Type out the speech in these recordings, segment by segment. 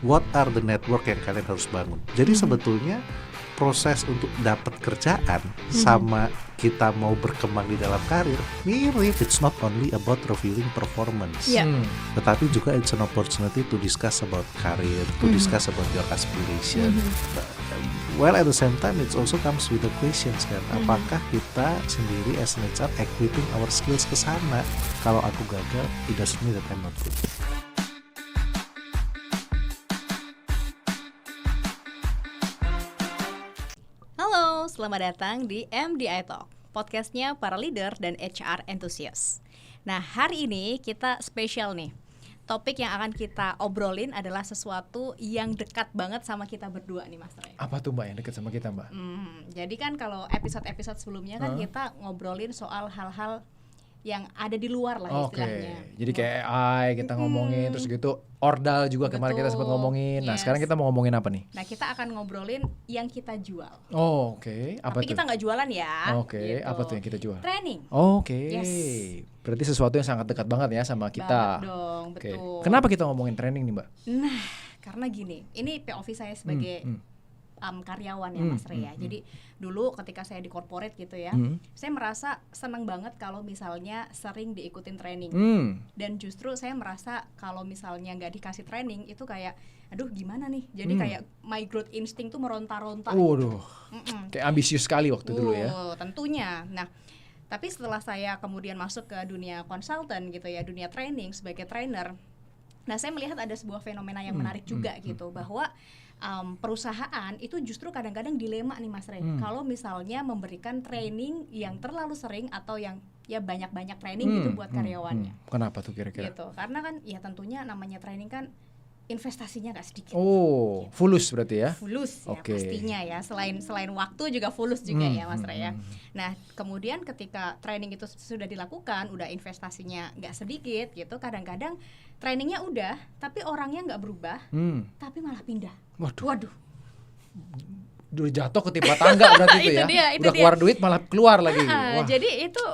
what are the network yang kalian harus bangun. Jadi sebetulnya proses untuk dapat kerjaan sama kita mau berkembang di dalam karir mirip. It's not only about reviewing performance, tetapi juga it's an opportunity to discuss about career, to discuss about your aspiration. Well, at the same time it also comes with the questions kan, apakah kita sendiri as an HR equipping our skills ke sana. Kalau aku gagal, it doesn't mean that I'm not good. Halo, selamat datang di MDI Talk, podcastnya para leader dan HR enthusiast. Nah, hari ini kita spesial nih. Topik yang akan kita obrolin adalah sesuatu yang dekat banget sama kita berdua nih, Mas Ray. Apa tuh Mbak yang dekat sama kita, Mbak? Jadi kan kalau episode-episode sebelumnya kan kita ngobrolin soal hal-hal yang ada di luar lah istilahnya. Jadi kayak AI kita ngomongin, terus gitu ordal juga kemarin kita sempat ngomongin. Nah sekarang kita mau ngomongin apa nih? Nah kita akan ngobrolin yang kita jual. Apa Tapi tuh? kita nggak jualan ya. Gitu. Apa tuh yang kita jual? Training. Yes. Berarti sesuatu yang sangat dekat banget ya sama kita. Banget dong, betul. Kenapa kita ngomongin training nih Mbak? Nah karena gini, ini POV saya sebagai karyawan ya Mas Ray ya. Jadi dulu ketika saya di corporate gitu ya, saya merasa senang banget kalau misalnya sering diikutin training. Dan justru saya merasa kalau misalnya nggak dikasih training itu kayak, aduh gimana nih? Jadi kayak my growth instinct tuh meronta-ronta. Kayak ambisius sekali waktu dulu ya. Tentunya. Nah, tapi setelah saya kemudian masuk ke dunia konsultan gitu ya, dunia training sebagai trainer, nah saya melihat ada sebuah fenomena yang menarik juga gitu, bahwa perusahaan itu justru kadang-kadang dilema nih Mas Ray. Kalau misalnya memberikan training yang terlalu sering atau yang ya banyak-banyak training gitu buat karyawannya. Kenapa tuh kira-kira? Gitu. Karena kan ya tentunya namanya training kan investasinya nggak sedikit. Fulus berarti ya? Fulus ya pastinya ya. Selain waktu juga fulus juga ya Mas Ray ya. Nah kemudian ketika training itu sudah dilakukan, udah investasinya nggak sedikit gitu, kadang-kadang trainingnya udah, tapi orangnya nggak berubah, tapi malah pindah. Waduh. Udah jatuh ketimpa tangga berarti itu ya. Udah keluar duit malah keluar lagi. Jadi itu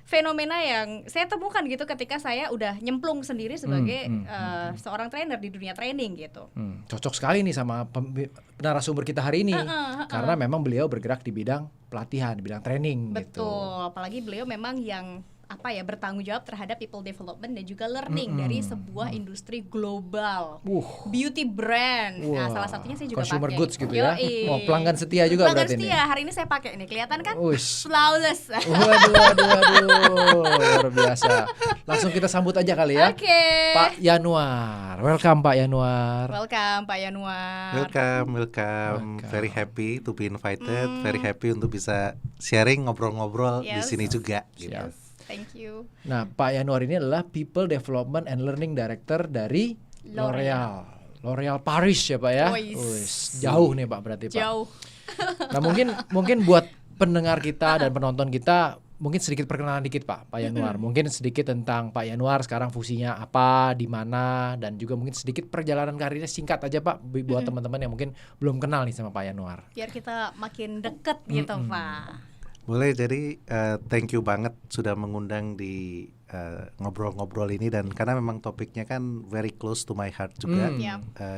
fenomena yang saya temukan gitu ketika saya udah nyemplung sendiri sebagai seorang trainer di dunia training gitu. Cocok sekali nih sama narasumber kita hari ini. Karena memang beliau bergerak di bidang pelatihan, di bidang training. Betul, apalagi beliau memang yang bertanggung jawab terhadap people development dan juga learning dari sebuah industri global, beauty brand. Nah, salah satunya saya juga consumer pakai. Goods gitu ya. Pelanggan setia juga berarti ini. Pelanggan setia. Hari ini saya pakai nih, kelihatan kan? Flawless. Waduh, luar biasa. Langsung kita sambut aja kali ya. Pak Yanuar. Welcome Pak Yanuar. Welcome Pak Yanuar. Welcome. Very happy to be invited. Very happy untuk bisa sharing, ngobrol-ngobrol di sini juga. Gitu. Thank you. Nah, Pak Yanuar ini adalah People Development and Learning Director dari L'Oreal Paris ya Pak ya. Jauh nih Pak berarti Pak. Jauh. Nah mungkin buat pendengar kita dan penonton kita, mungkin sedikit perkenalan dikit Pak Yanuar. Mungkin sedikit tentang Pak Yanuar sekarang fungsinya apa, di mana, dan juga mungkin sedikit perjalanan karirnya singkat aja Pak buat teman-teman yang mungkin belum kenal nih sama Pak Yanuar. Biar kita makin deket gitu Pak. Boleh, jadi thank you banget sudah mengundang di ngobrol-ngobrol ini, dan karena memang topiknya kan very close to my heart juga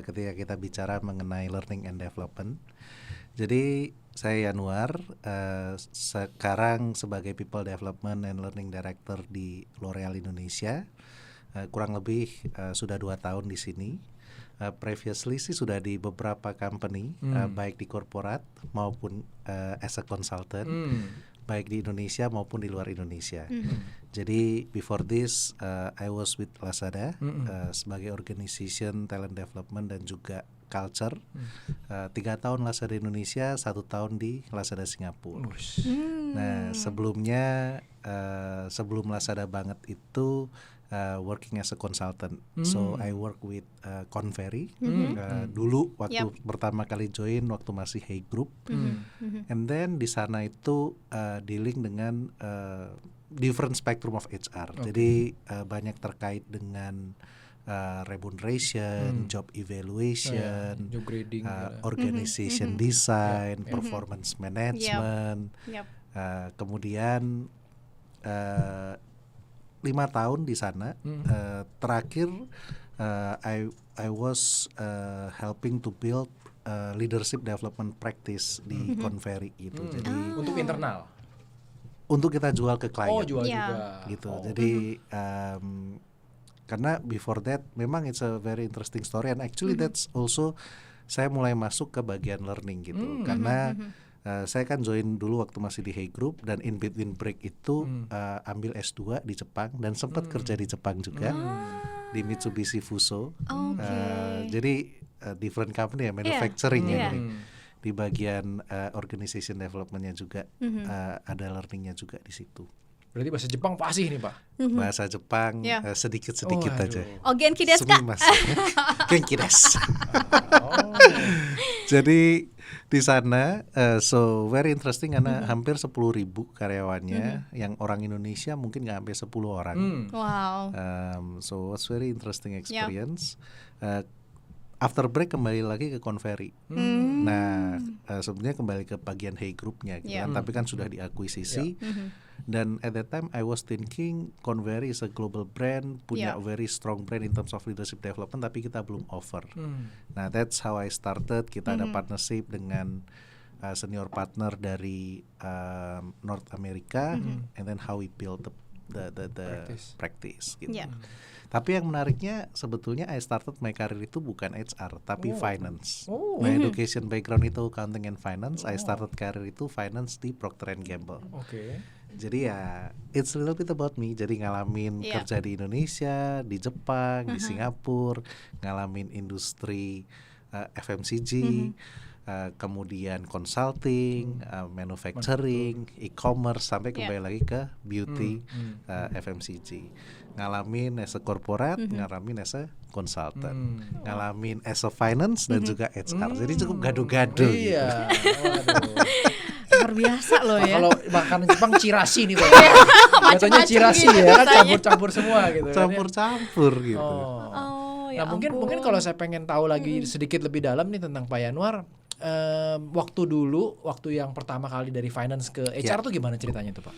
ketika kita bicara mengenai learning and development. Jadi saya Yanuar, sekarang sebagai People Development and Learning Director di L'Oreal Indonesia, kurang lebih sudah 2 tahun di sini. Previously sih sudah di beberapa company, baik di korporat maupun as a consultant, baik di Indonesia maupun di luar Indonesia. Jadi before this I was with Lazada sebagai organization talent development dan juga culture. 3 tahun Lazada Indonesia, 1 tahun di Lazada Singapura. Nah sebelumnya sebelum Lazada banget itu working as a consultant. So I work with Conferry dulu waktu pertama kali join waktu masih Hey Group. And then di sana itu dealing dengan different spectrum of HR. Jadi banyak terkait dengan remuneration, job evaluation, job grading, organization design, performance management. Kemudian 5 tahun di sana, terakhir I was helping to build leadership development practice di Convery gitu. Jadi Untuk internal. untuk kita jual ke klien. Oh, jual Yeah. juga. Gitu. Oh. Jadi karena before that memang it's a very interesting story and actually that's also saya mulai masuk ke bagian learning gitu. Karena saya kan join dulu waktu masih di Hey Group dan in between break itu ambil S2 di Jepang dan sempat kerja di Jepang juga di Mitsubishi Fuso. Jadi different company ya, manufacturing ya. Di bagian organization development-nya juga ada learning-nya juga di situ. Berarti bahasa Jepang fasih nih, Pak. Bahasa Jepang sedikit-sedikit aja. Oh, genki desu ka? Sumimasen. Genki desu. Oh. Jadi di sana so very interesting karena hampir 10.000 karyawannya yang orang Indonesia mungkin nggak sampai 10 orang. Wow. So it's very interesting experience. After break kembali lagi ke Convery. Nah, sebenarnya kembali ke bagian Hey Group-nya gitu kan, tapi kan sudah diakuisisi. Dan at that time I was thinking Convery is a global brand, punya very strong brand in terms of leadership development, tapi kita belum offer. Nah, that's how I started. Kita ada partnership dengan senior partner dari North America, and then how we build the practice gitu. Tapi yang menariknya sebetulnya I started my career itu bukan HR tapi finance. My education background itu accounting and finance. I started career itu finance di Procter & Gamble. Jadi ya it's a little bit about me. Jadi ngalamin kerja di Indonesia, di Jepang, di Singapura, ngalamin industri FMCG, kemudian consulting, manufacturing, e-commerce, sampai kembali lagi ke beauty, FMCG. Ngalamin as a corporate, ngalamin as a consultant, ngalamin as a finance dan juga HR. Jadi cukup gado-gado. Iya. Waduh. Luar biasa loh ya. Kalau makanan Jepang chirashi nih, Pak. Katanya chirashi gitu ya, kan rasanya. campur-campur semua gitu. kan ya. Campur-campur gitu. Oh, ya Nah, mungkin kalau saya pengen tahu lagi sedikit lebih dalam nih tentang Pak Yanuar, waktu yang pertama kali dari finance ke HR tuh gimana ceritanya tuh, Pak?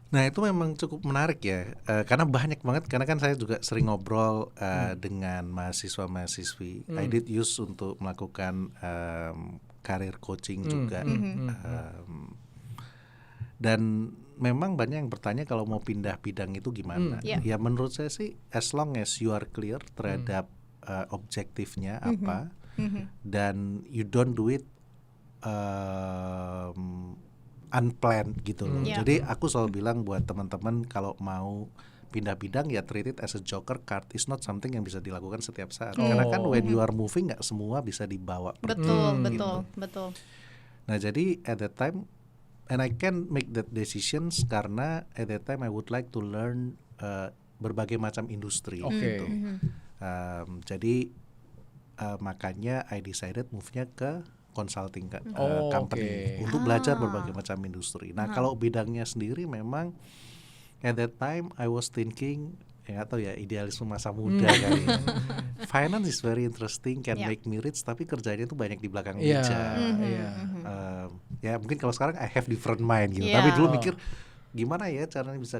Nah, itu memang cukup menarik ya, karena banyak banget, karena kan saya juga sering ngobrol dengan mahasiswa-mahasiswi. I did use untuk melakukan career coaching juga. Dan memang banyak yang bertanya kalau mau pindah bidang itu gimana. Ya menurut saya sih as long as you are clear terhadap objektifnya apa, dan you don't do it unplanned gitu loh. Jadi aku selalu bilang buat teman-teman kalau mau pindah bidang ya treat it as a joker card. It's not something yang bisa dilakukan setiap saat. Karena kan when you are moving nggak semua bisa dibawa. Betul. Nah, jadi at that time and I can make that decisions karena at that time I would like to learn berbagai macam industri gitu. Jadi makanya I decided move-nya ke consulting company untuk belajar berbagai macam industri. Nah, kalau bidangnya sendiri memang at that time I was thinking, ya nggak tahu ya, idealisme masa muda kali. Finance is very interesting, can make me rich, tapi kerjanya tuh banyak di belakang meja. Ya mungkin kalau sekarang I have different mind gitu. Tapi dulu mikir gimana ya caranya bisa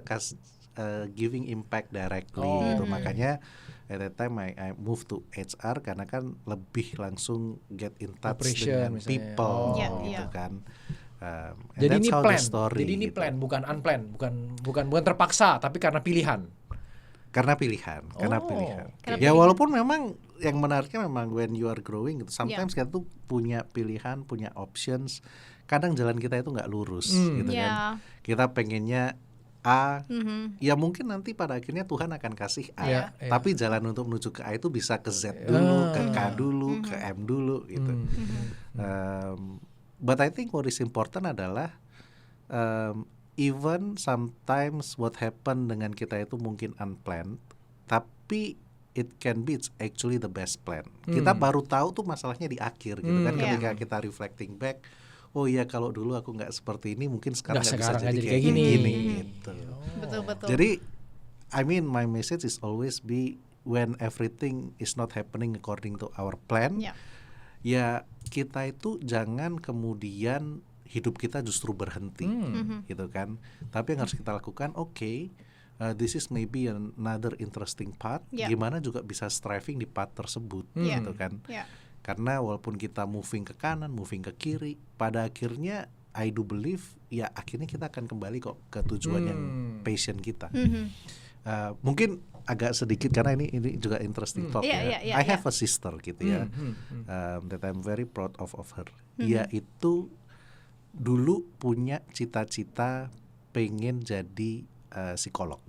giving impact directly gitu. Makanya at that time I moved to HR karena kan lebih langsung get in touch dengan people gitu kan. Jadi ini plan. Story, Jadi ini gitu. plan, bukan unplanned, bukan terpaksa, tapi karena pilihan. Karena pilihan. Ya walaupun memang yang menariknya memang when you are growing gitu, sometimes kita tuh punya pilihan, punya options. Kadang jalan kita itu nggak lurus gitu kan. Kita pengennya A, ya mungkin nanti pada akhirnya Tuhan akan kasih A. Tapi jalan untuk menuju ke A itu bisa ke Z dulu, ke K dulu, ke M dulu gitu. But I think what is important adalah even sometimes what happen dengan kita itu mungkin unplanned, tapi it can be it's actually the best plan. Kita baru tahu tuh masalahnya di akhir gitu kan, ketika kita reflecting back. Oh iya, kalau dulu aku nggak seperti ini, mungkin sekarang nggak bisa jadi kayak gini gitu. Betul. Jadi I mean my message is always be when everything is not happening according to our plan. Ya kita itu jangan kemudian hidup kita justru berhenti gitu kan. Tapi yang harus kita lakukan, this is maybe another interesting path. Gimana juga bisa striving di path tersebut, gitu kan? Karena walaupun kita moving ke kanan, moving ke kiri, pada akhirnya I do believe ya akhirnya kita akan kembali kok ke tujuan yang passion kita. Mungkin agak sedikit karena ini juga interesting talk I have a sister gitu ya, that I'm very proud of her. Dia itu dulu punya cita-cita pengen jadi psikolog,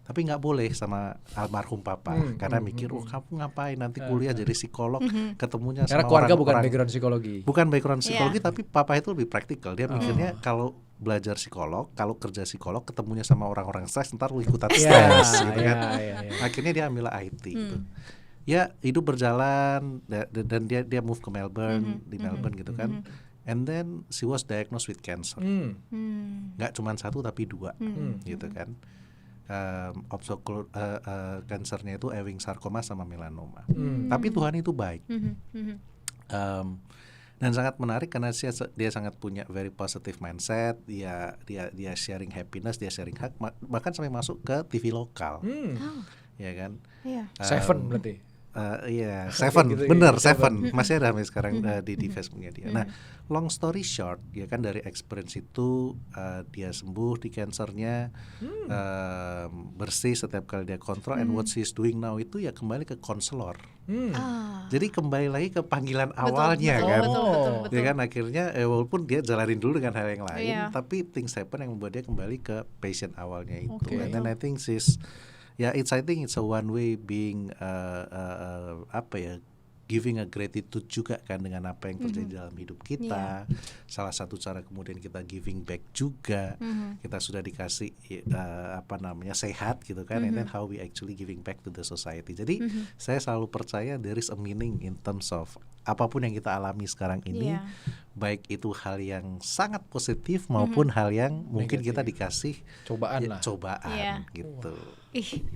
tapi nggak boleh sama almarhum papa karena mikir kamu ngapain nanti kuliah jadi psikolog, ketemunya karena sama keluarga orang-orang, bukan background psikologi, tapi papa itu lebih praktikal. Dia mikirnya kalau belajar psikolog, kalau kerja psikolog, ketemunya sama orang-orang stres, ntar lu ikutan stres, gitu kan. Akhirnya dia ambil IT gitu. Ya hidup berjalan dan dia move ke Melbourne, di Melbourne gitu kan. And then she was diagnosed with cancer. Nggak cuma 1 tapi 2, gitu kan. Kansernya itu Ewing sarcoma sama melanoma. Tapi Tuhan itu baik. Dan sangat menarik karena dia sangat punya very positive mindset. Dia sharing happiness, dia sharing hak, bahkan sampai masuk ke TV lokal. Ya kan? Seven berarti. Seven, bener Seven masih ada sampai sekarang di Facebooknya dia. Nah, long story short, ya kan dari experience itu dia sembuh di kansernya, bersih setiap kali dia kontrol, and what she's doing now itu ya kembali ke konselor. Jadi kembali lagi ke panggilan awalnya kan, ya kan akhirnya walaupun dia jalanin dulu dengan hal yang lain, tapi things happen yang membuat dia kembali ke passion awalnya itu. And then I think I think it's a one way being giving a gratitude juga kan dengan apa yang terjadi dalam hidup kita. Salah satu cara kemudian kita giving back juga. Kita sudah dikasih sehat gitu kan, and then how we actually giving back to the society. Jadi saya selalu percaya there is a meaning in terms of apapun yang kita alami sekarang ini, baik itu hal yang sangat positif maupun hal yang mungkin kita dikasih cobaan gitu. Ih,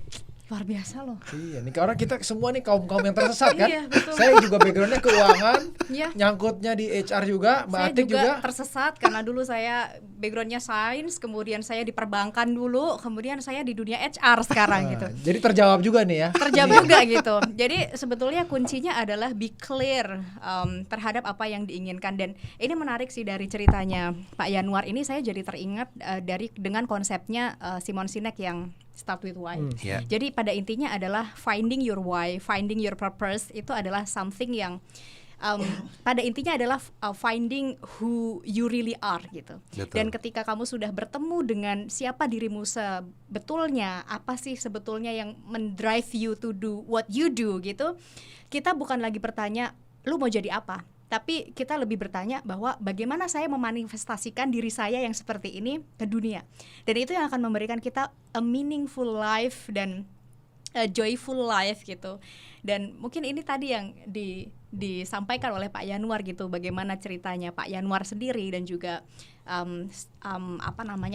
luar biasa loh. Iya, nih karena kita semua nih kaum yang tersesat kan. Saya juga backgroundnya keuangan, nyangkutnya di HR juga, Mbak Atik juga tersesat karena dulu saya backgroundnya sains, kemudian saya di perbankan dulu, kemudian saya di dunia HR sekarang gitu. Jadi terjawab juga nih ya. Terjawab juga gitu. Jadi sebetulnya kuncinya adalah be clear terhadap apa yang diinginkan. Dan ini menarik sih dari ceritanya Pak Yanuar ini, saya jadi teringat dengan konsepnya Simon Sinek yang Start with why. Jadi pada intinya adalah finding your why, finding your purpose itu adalah something yang pada intinya adalah finding who you really are gitu. Betul. Dan ketika kamu sudah bertemu dengan siapa dirimu sebetulnya, apa sih sebetulnya yang mendrive you to do what you do gitu, kita bukan lagi bertanya lu mau jadi apa, tapi kita lebih bertanya bahwa bagaimana saya memanifestasikan diri saya yang seperti ini ke dunia. Dan itu yang akan memberikan kita a meaningful life dan a joyful life gitu. Dan mungkin ini tadi yang disampaikan oleh Pak Yanuar gitu, bagaimana ceritanya Pak Yanuar sendiri dan juga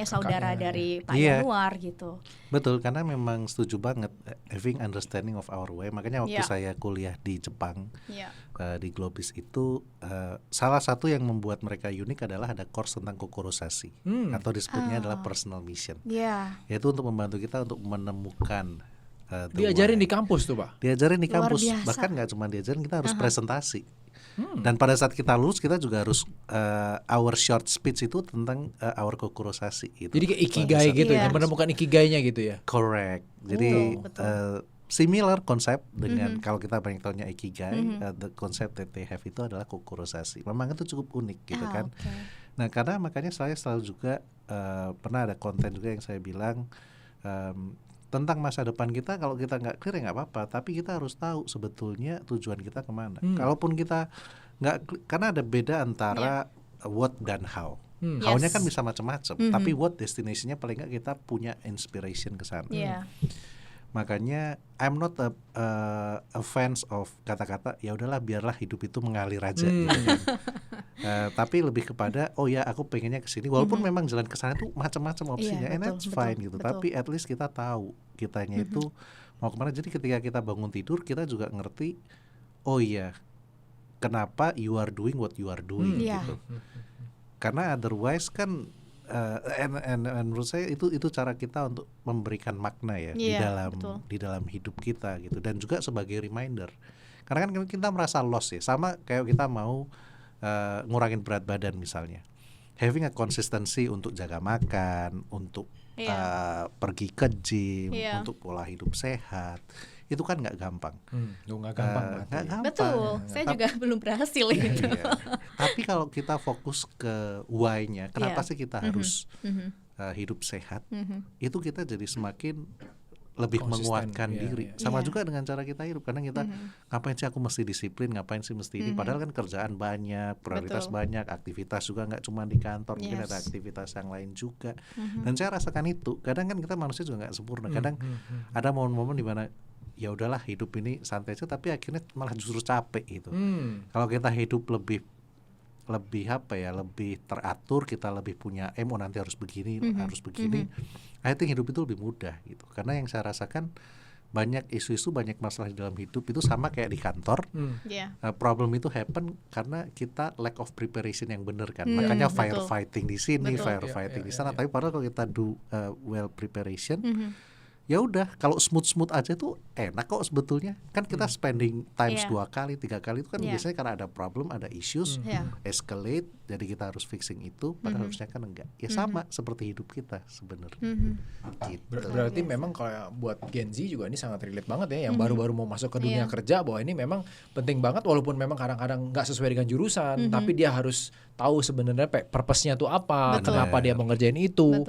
saudara dari Pak Yanuar gitu. Betul, karena memang setuju banget having understanding of our way. Makanya waktu saya kuliah di Jepang, di Globis itu salah satu yang membuat mereka unik adalah ada course tentang kokorosasi atau disebutnya adalah personal mission. Yaitu untuk membantu kita untuk menemukan diajarin di kampus tuh Pak. Diajarin di kampus, bahkan nggak cuma diajarin, kita harus presentasi. Dan pada saat kita lulus kita juga harus our short speech itu tentang our kokorosasi gitu. Jadi kayak ikigai gitu ya, menemukan ikigainya gitu ya. Correct. Jadi similar konsep dengan kalau kita banyak tahunya ikigai, the concept that they have itu adalah kokorosasi. Memang itu cukup unik gitu kan. Nah, karena makanya saya selalu juga pernah ada konten juga yang saya bilang tentang masa depan kita, kalau kita nggak clear ya nggak apa-apa, tapi kita harus tahu sebetulnya tujuan kita kemana. Kalaupun kita nggak, karena ada beda antara what dan how. How-nya kan bisa macam-macam, tapi what destination-nya paling nggak kita punya inspiration ke sana. Makanya I'm not a fans of kata-kata ya udahlah biarlah hidup itu mengalir aja gitu kan. Tapi lebih kepada aku pengennya ke sini, walaupun memang jalan ke sana tuh macam-macam opsinya, and that's fine gitu. Tapi at least kita tahu kitanya itu mau kemana. Jadi ketika kita bangun tidur kita juga ngerti kenapa you are doing what you are doing gitu. Karena otherwise kan and menurut saya itu cara kita untuk memberikan makna ya di dalam hidup kita gitu, dan juga sebagai reminder. Karena kan kita merasa lost ya, sama kayak kita mau ngurangin berat badan misalnya. Having a consistency untuk jaga makan, untuk pergi ke gym, untuk pola hidup sehat, itu kan nggak gampang. Nggak gampang. Betul, saya juga belum berhasil gitu. Tapi kalau kita fokus ke why-nya, kenapa sih kita harus hidup sehat, itu kita jadi semakin lebih menguatkan diri. Sama juga dengan cara kita hidup, karena kita ngapain sih aku mesti disiplin, ngapain sih mesti ini, padahal kan kerjaan banyak, prioritas banyak, aktivitas juga nggak cuma di kantor, mungkin ada aktivitas yang lain juga. Dan saya rasakan itu, kadang kan kita manusia juga nggak sempurna, kadang ada momen-momen di mana ya udahlah hidup ini santai aja, tapi akhirnya malah justru capek gitu. Kalau kita hidup lebih lebih teratur, kita lebih punya nanti harus begini, harus begini. I think hidup itu lebih mudah gitu. Karena yang saya rasakan banyak isu-isu, banyak masalah di dalam hidup itu sama kayak di kantor. Problem itu happen karena kita lack of preparation yang benar kan. Makanya firefighting di sini, firefighting di sana. Tapi padahal kalau kita do well preparation, ya udah, kalau smooth aja tuh enak kok sebetulnya. Kan kita spending times 2 kali 3 kali itu kan biasanya karena ada problem, ada issues, escalate, jadi kita harus fixing itu. Padahal harusnya kan enggak. Ya sama seperti hidup kita sebenarnya. Gitu. Berarti memang kalau buat Gen Z juga ini sangat relate banget ya, yang baru-baru mau masuk ke dunia kerja, bahwa ini memang penting banget, walaupun memang kadang-kadang nggak sesuai dengan jurusan, tapi dia harus tahu sebenarnya purpose-nya tuh apa, kenapa dia mau ngerjain itu.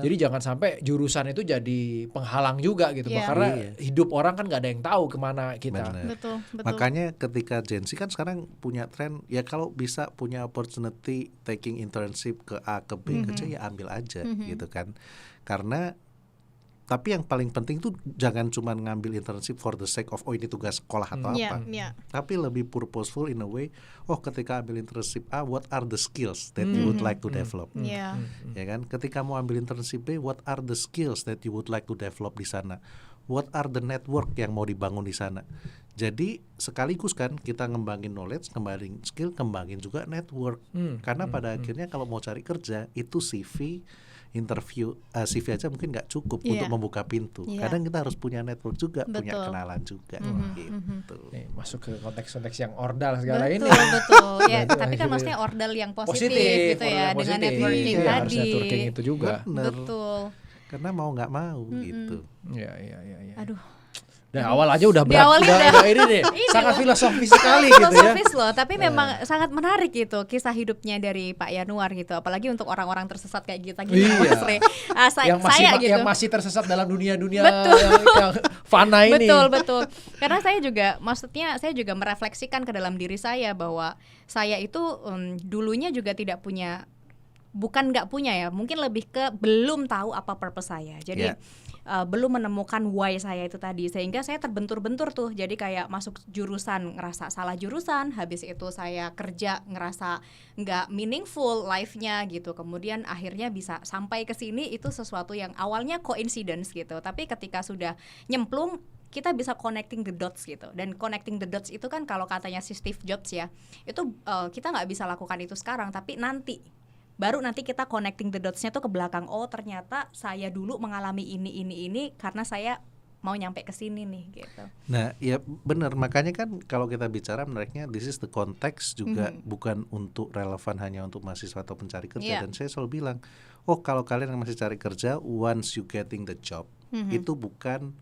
Jadi jangan sampai jurusan itu jadi penghalang juga gitu, karena hidup orang kan nggak ada yang tahu kemana kita. Betul. Makanya ketika Gen Z kan sekarang punya tren, ya kalau bisa punya opportunity taking internship ke A ke B ke C, ya ambil aja gitu kan. Karena tapi yang paling penting tuh jangan cuma ngambil internship for the sake of ini tugas sekolah atau apa. Tapi lebih purposeful in a way. Ketika ambil internship A, what are the skills that you would like to develop? Ya kan? Ketika mau ambil internship B, what are the skills that you would like to develop di sana? What are the network yang mau dibangun di sana? Jadi sekaligus kan kita ngembangin knowledge, ngembangin skill, ngembangin juga network. Karena pada akhirnya kalau mau cari kerja itu CV, interview, CV aja mungkin nggak cukup untuk membuka pintu. Kadang kita harus punya network juga, punya kenalan juga. Gitu. Nih, masuk ke konteks-konteks yang ordal segala ini. Betul. Ya, tapi kan maksudnya ordal yang positif gitu ya, dengan networking tadi. Harus networking itu juga. Betul. Karena mau nggak mau gitu. Iya. Aduh. Nah, awal aja udah berat, udah ini deh, sangat filosofis sekali gitu ya. Filosofis loh, tapi memang sangat menarik gitu kisah hidupnya dari Pak Yanuar gitu, apalagi untuk orang-orang tersesat kayak kita gitu. Yang masih tersesat dalam dunia-dunia yang fana ini. Betul. Karena saya juga merefleksikan ke dalam diri saya bahwa saya itu dulunya juga bukan nggak punya ya, mungkin lebih ke belum tahu apa purpose saya. Jadi belum menemukan why saya itu tadi, sehingga saya terbentur-bentur tuh. Jadi kayak masuk jurusan ngerasa salah jurusan, habis itu saya kerja ngerasa nggak meaningful life-nya gitu. Kemudian akhirnya bisa sampai ke sini, itu sesuatu yang awalnya coincidence gitu, tapi ketika sudah nyemplung kita bisa connecting the dots gitu. Dan connecting the dots itu kan kalau katanya si Steve Jobs ya, itu kita nggak bisa lakukan itu sekarang, tapi baru nanti kita connecting the dots-nya tuh ke belakang. Oh ternyata saya dulu mengalami ini karena saya mau nyampe ke sini nih gitu. Nah ya benar, makanya kan kalau kita bicara menariknya this is the context juga, bukan untuk relevan hanya untuk mahasiswa atau pencari kerja. Dan saya selalu bilang, kalau kalian yang masih cari kerja, once you getting the job, itu bukan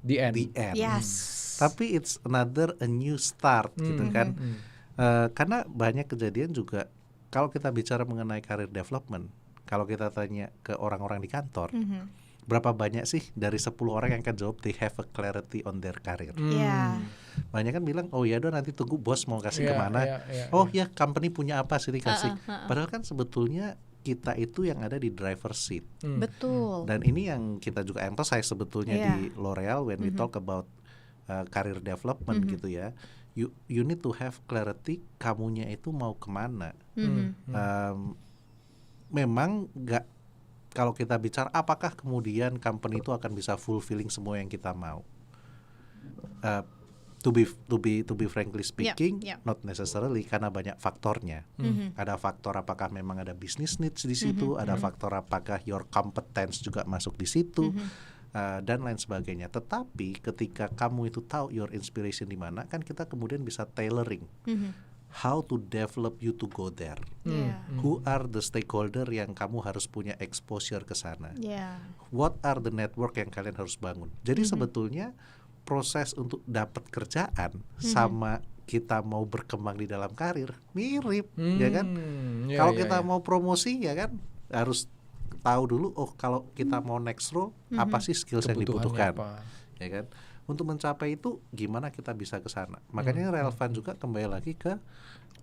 the end. Yes. Tapi it's a new start gitu kan. Karena banyak kejadian juga. Kalau kita bicara mengenai career development, kalau kita tanya ke orang-orang di kantor, berapa banyak sih dari 10 orang yang akan jawab they have a clarity on their career? Banyak kan bilang, ya udah nanti tunggu bos mau kasih kemana. Company punya apa sih dikasih. Padahal kan sebetulnya kita itu yang ada di driver seat. Betul. Dan ini yang kita juga emphasize sebetulnya di L'Oreal when we talk about career development gitu ya. You need to have clarity, kamunya itu mau kemana. Memang nggak, kalau kita bicara apakah kemudian company itu akan bisa fulfilling semua yang kita mau. To To be frankly speaking, not necessarily, karena banyak faktornya. Ada faktor apakah memang ada business needs di situ, ada faktor apakah your competence juga masuk di situ, dan lain sebagainya. Tetapi ketika kamu itu tahu your inspiration di mana, kan kita kemudian bisa tailoring. How to develop you to go there. Who are the stakeholder yang kamu harus punya exposure ke sana. What are the network yang kalian harus bangun. Jadi sebetulnya proses untuk dapat kerjaan sama kita mau berkembang di dalam karir mirip, ya kan? Kalau kita mau promosi, ya kan, harus tahu dulu, oh kalau kita mau next role, apa sih skills yang dibutuhkan, ya kan? Untuk mencapai itu gimana kita bisa ke sana. Makanya relevan juga kembali lagi ke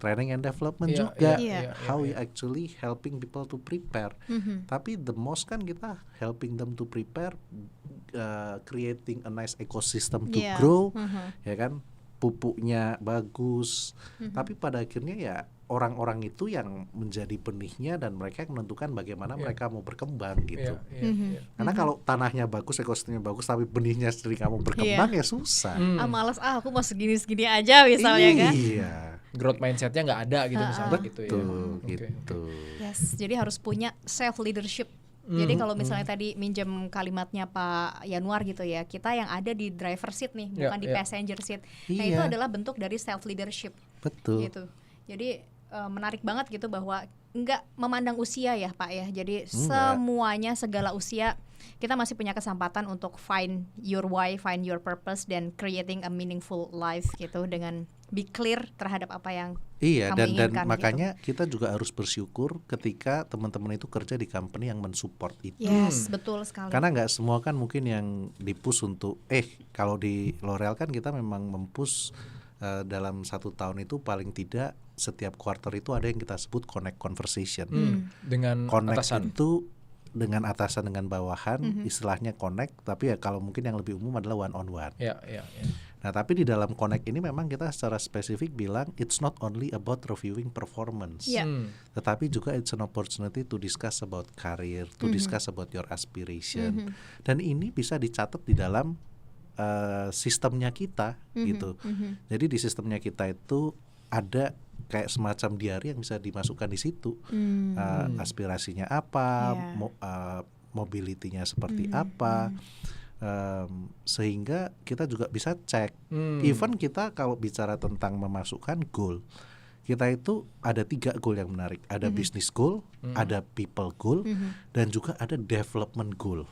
training and development juga. How we actually helping people to prepare. Tapi the most kan kita helping them to prepare, creating a nice ecosystem to grow, ya kan, pupuknya bagus. Tapi pada akhirnya ya orang-orang itu yang menjadi benihnya dan mereka yang menentukan bagaimana mereka mau berkembang gitu. Karena kalau tanahnya bagus, ekosistemnya bagus, tapi benihnya sendiri kamu berkembang ya susah. Malas aku mau segini-segini aja misalnya kan. Growth mindsetnya nggak ada gitu misalnya gitu ya. Gitu. Yes, jadi harus punya self leadership. Jadi kalau misalnya tadi minjem kalimatnya Pak Yanuar gitu ya, kita yang ada di driver seat nih, bukan di passenger seat. Nah itu adalah bentuk dari self leadership. Betul. Gitu. Jadi menarik banget gitu bahwa nggak memandang usia ya Pak ya. Jadi semuanya, segala usia kita masih punya kesempatan untuk find your why, find your purpose, dan creating a meaningful life gitu, dengan be clear terhadap apa yang kamu inginkan. Dan makanya kita juga harus bersyukur ketika teman-teman itu kerja di company yang mensupport itu. Yes, betul sekali. Karena nggak semua kan mungkin yang di-push untuk kalau di L'Oreal kan kita memang mempush dalam 1 tahun itu paling tidak setiap quarter itu ada yang kita sebut connect conversation. Dengan connect atasan itu dengan atasan dengan bawahan, istilahnya connect, tapi ya kalau mungkin yang lebih umum adalah one on one. Nah, tapi di dalam connect ini memang kita secara spesifik bilang it's not only about reviewing performance, tetapi juga it's an opportunity to discuss about career, to discuss about your aspiration. Dan ini bisa dicatat di dalam sistemnya kita gitu. Jadi di sistemnya kita itu ada kayak semacam diary yang bisa dimasukkan di situ. Aspirasinya apa, mobility-nya seperti apa, sehingga kita juga bisa cek. Even kita kalau bicara tentang memasukkan goal, kita itu ada 3 goal yang menarik. Ada business goal, ada people goal, dan juga ada development goal.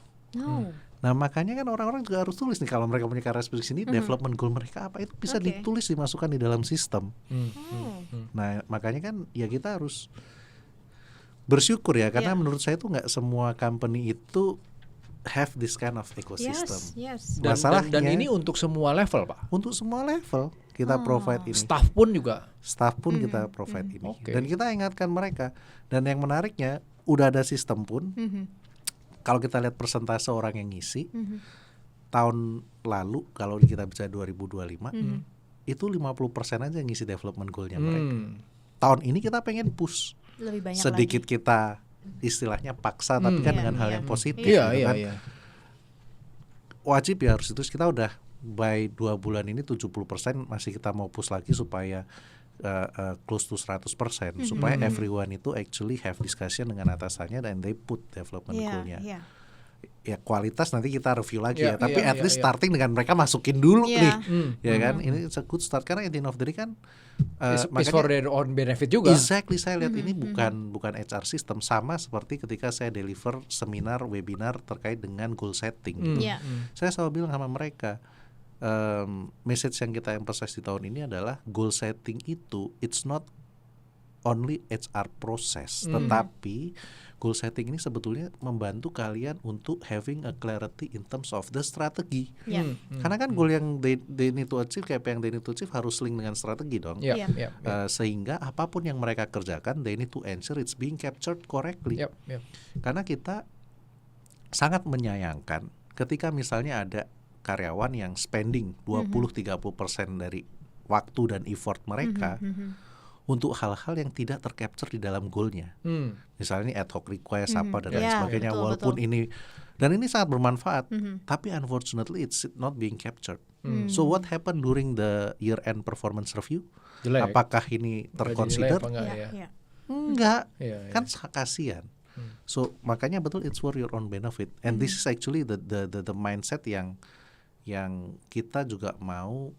Nah makanya kan orang-orang juga harus tulis nih kalau mereka punya karir seperti ini, development goal mereka apa, itu bisa ditulis, dimasukkan di dalam sistem. Nah makanya kan ya kita harus bersyukur ya, karena menurut saya itu nggak semua company itu have this kind of ecosystem. Masalahnya dan ini untuk semua level Pak? Untuk semua level kita provide ini. Staff pun juga? Staff pun kita provide ini. Dan kita ingatkan mereka. Dan yang menariknya udah ada sistem pun. Kalau kita lihat persentase orang yang ngisi, tahun lalu kalau kita bicara 2025, itu 50% aja yang ngisi development goal-nya mereka. Tahun ini kita pengen push lebih banyak sedikit lagi. Kita istilahnya paksa, tapi kan dengan hal yang positif. Wajib ya harus itu. Kita udah by 2 bulan ini 70% masih kita mau push lagi supaya close to 100%, supaya everyone itu actually have discussion dengan atasannya dan they put development goal-nya. Ya kualitas nanti kita review lagi ya, tapi at least starting dengan mereka masukin dulu nih, ya kan, ini it's a good start, karena at the end of the day kan makanya for their own benefit juga. Exactly, saya lihat ini bukan HR system, sama seperti ketika saya deliver seminar, webinar terkait dengan goal setting. Saya selalu bilang sama mereka, message yang kita emphasize di tahun ini adalah goal setting itu it's not only HR process, tetapi goal setting ini sebetulnya membantu kalian untuk having a clarity in terms of the strategy. Karena kan goal yang they need to achieve, kayak yang they need to achieve harus link dengan strategi dong. Sehingga apapun yang mereka kerjakan, they need to ensure it's being captured correctly. Karena kita sangat menyayangkan ketika misalnya ada karyawan yang spending 20-30% dari waktu dan effort mereka untuk hal-hal yang tidak tercapture di dalam goalnya. Misalnya ad hoc request apa dan lain sebagainya, betul, walaupun betul. ini sangat bermanfaat, tapi unfortunately it's not being captured. So what happened during the year end performance review? Jelek. Apakah ini terconsider? Enggak, kan kasihan. So makanya betul, it's for your own benefit, and this is actually the mindset yang kita juga mau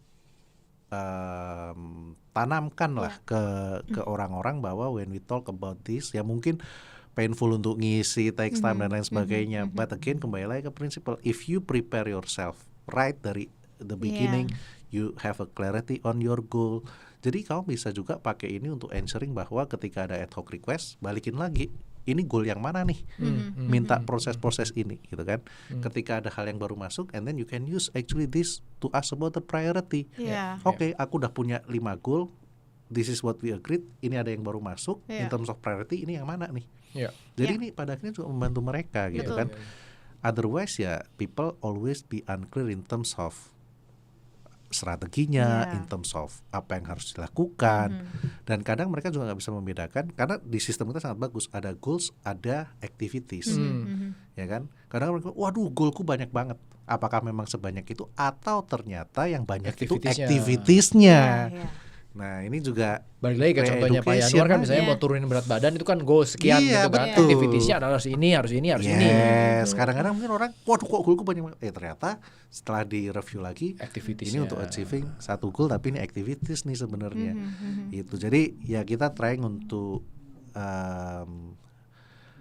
tanamkan lah ke orang-orang, bahwa when we talk about this, ya mungkin painful untuk ngisi, takes time dan lain sebagainya, but again kembali lagi ke prinsipal, if you prepare yourself right dari the beginning, you have a clarity on your goal, jadi kamu bisa juga pakai ini untuk ensuring bahwa ketika ada ad hoc request, balikin lagi, ini goal yang mana nih, minta proses-proses ini gitu kan. Ketika ada hal yang baru masuk, and then you can use actually this to ask about the priority. Oke, aku udah punya 5 goal, this is what we agreed, ini ada yang baru masuk, in terms of priority ini yang mana nih. Jadi ini pada akhirnya juga membantu mereka gitu kan. Otherwise ya people always be unclear in terms of strateginya, in terms of apa yang harus dilakukan, dan kadang mereka juga nggak bisa membedakan, karena di sistem kita sangat bagus, ada goals, ada activities, ya kan. Kadang mereka, waduh goalku banyak banget, apakah memang sebanyak itu atau ternyata yang banyak itu activitiesnya. Nah ini juga balik lagi ke contohnya Pak Yanuar kan, misalnya mau turunin berat badan itu kan goal sekian gitu kan, activitiesnya adalah harus ini ini. Kadang-kadang mungkin orang, waduh kok goalku banyak banget, ternyata setelah di review lagi, ini untuk achieving satu goal, tapi ini activities nih sebenarnya. Itu jadi ya kita trying untuk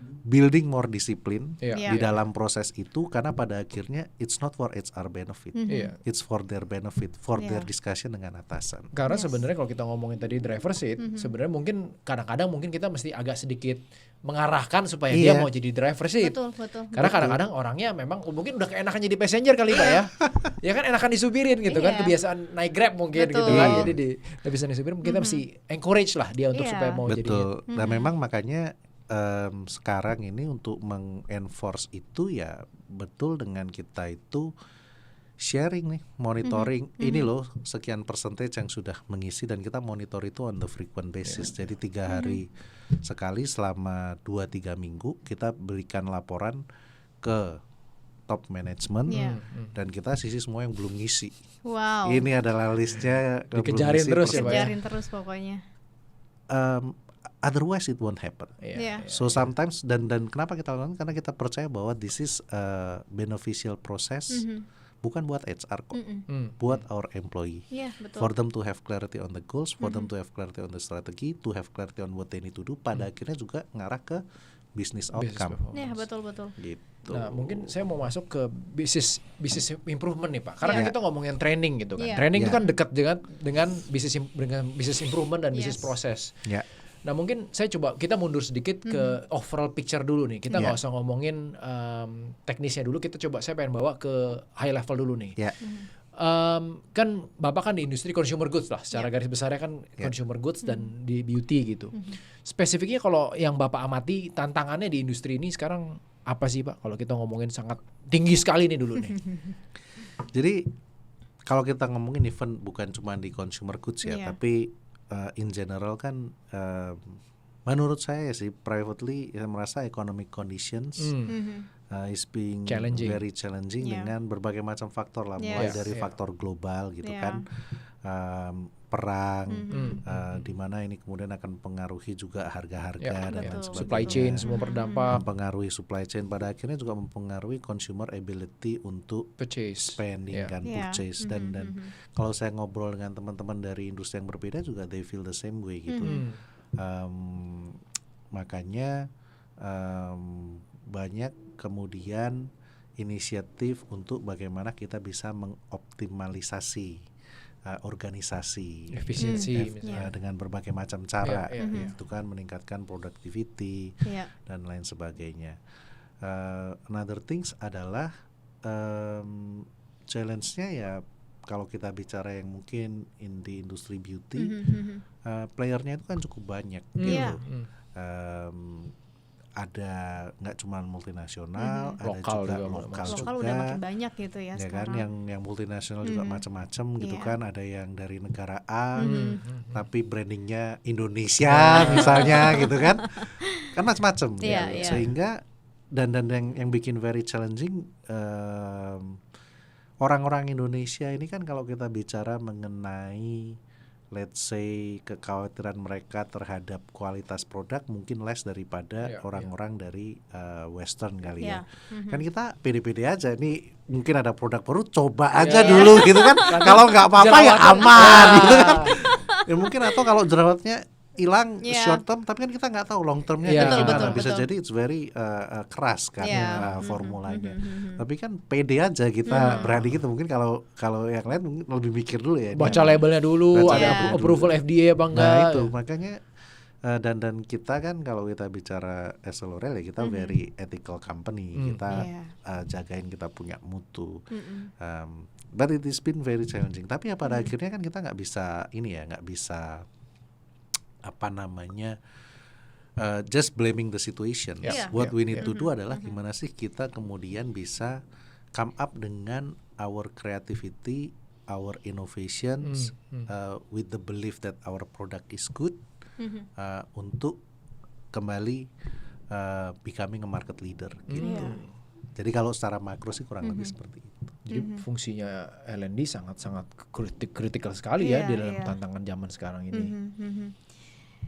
building more discipline di dalam proses itu, karena pada akhirnya it's not for HR benefit, it's for their benefit, for their discussion dengan atasan. Karena sebenarnya kalau kita ngomongin tadi driver seat, sebenarnya mungkin kadang-kadang kita mesti agak sedikit mengarahkan supaya dia mau jadi driver seat. Betul. Karena kadang-kadang orangnya memang mungkin udah keenakan jadi passenger kali Pak ya. Ya kan enakan disupirin gitu kan, kebiasaan naik Grab mungkin gitu kan. Jadi bisa disupirin, kita mesti encourage lah dia untuk supaya mau jadi. Betul. Dan memang makanya sekarang ini untuk mengenforce itu ya betul dengan kita itu sharing nih, monitoring, ini loh sekian percentage yang sudah mengisi, dan kita monitor itu on the frequent basis. Jadi 3 hari sekali selama 2-3 minggu kita berikan laporan ke top management, dan kita sisi semua yang belum ngisi. Ini adalah listnya, dikejarin terus ya Pak. Dikejarin terus pokoknya. Otherwise it won't happen. So sometimes dan kenapa kita lakukan, karena kita percaya bahwa this is a beneficial process, bukan buat HR kok, buat our employee, for them to have clarity on the goals, for them to have clarity on the strategy, to have clarity on what they need to do, pada akhirnya juga ngarah ke business outcome. Betul. Gitu. Nah mungkin saya mau masuk ke business improvement nih Pak, karena kita ngomongin training gitu kan. Training itu kan dekat dengan business improvement dan business proses. Nah mungkin kita mundur sedikit ke overall picture dulu nih. Kita nggak usah ngomongin teknisnya dulu. Saya pengen bawa ke high level dulu nih. Kan Bapak kan di industri consumer goods lah. Secara garis besarnya kan consumer goods dan di beauty gitu. Spesifiknya kalau yang Bapak amati, tantangannya di industri ini sekarang apa sih Pak? Kalau kita ngomongin sangat tinggi sekali nih dulu nih. Jadi kalau kita ngomongin event bukan cuma di consumer goods ya, tapi in general kan menurut saya sih privately saya merasa economic conditions is being very challenging dengan berbagai macam faktor lah, mulai dari faktor global gitu kan, perang, di mana ini kemudian akan mempengaruhi juga harga-harga dan lain sebagainya. Supply chain semua berdampak. Mempengaruhi supply chain, pada akhirnya juga mempengaruhi consumer ability untuk spending kan, purchase, dan kalau saya ngobrol dengan teman-teman dari industri yang berbeda juga they feel the same way gitu. Makanya banyak kemudian inisiatif untuk bagaimana kita bisa mengoptimalisasi organisasi, efisiensi dengan berbagai macam cara, itu kan meningkatkan productivity dan lain sebagainya. Another things adalah challenge-nya ya, kalau kita bicara yang mungkin di industri beauty, playernya itu kan cukup banyak gitu. ada nggak cuma multinasional, ada Lokal juga juga lokal masuk. juga. Lokal udah makin banyak gitu ya Ya kan, sekarang. yang multinasional juga macam-macam gitu Iya. kan. Ada yang dari negara A, tapi brandingnya Indonesia misalnya gitu kan. Kan macam-macam. Iya, gitu. iya. Sehingga dan yang bikin very challenging, orang-orang Indonesia ini kan kalau kita bicara mengenai let's say kekhawatiran mereka terhadap kualitas produk mungkin less daripada orang-orang dari Western kali ya. Kan kita pede-pede aja nih, mungkin ada produk baru coba aja dulu gitu kan. Kalau nggak apa-apa ya aman gitu kan. Ya mungkin atau kalau jerawatnya hilang short term, tapi kan kita nggak tahu long termnya kayak gimana. Bisa jadi it's very keras kan formulanya. Tapi kan pede aja kita berani gitu. Mungkin kalau yang lain mungkin lebih mikir dulu ya. Baca labelnya dulu, ada approval FDA apa enggak. Nah itu makanya dan kita kan kalau kita bicara as a L'Oreal ya kita very ethical company. Kita jagain kita punya mutu. But it has been very challenging. Tapi ya pada akhirnya kan kita nggak bisa just blaming the situation. What we need to do adalah gimana sih kita kemudian bisa come up dengan our creativity, our innovations, with the belief that our product is good, untuk kembali becoming a market leader gitu. Jadi kalau secara makro sih kurang lebih seperti itu. Jadi fungsinya L&D sangat-sangat kritikal sekali ya di dalam tantangan zaman sekarang ini.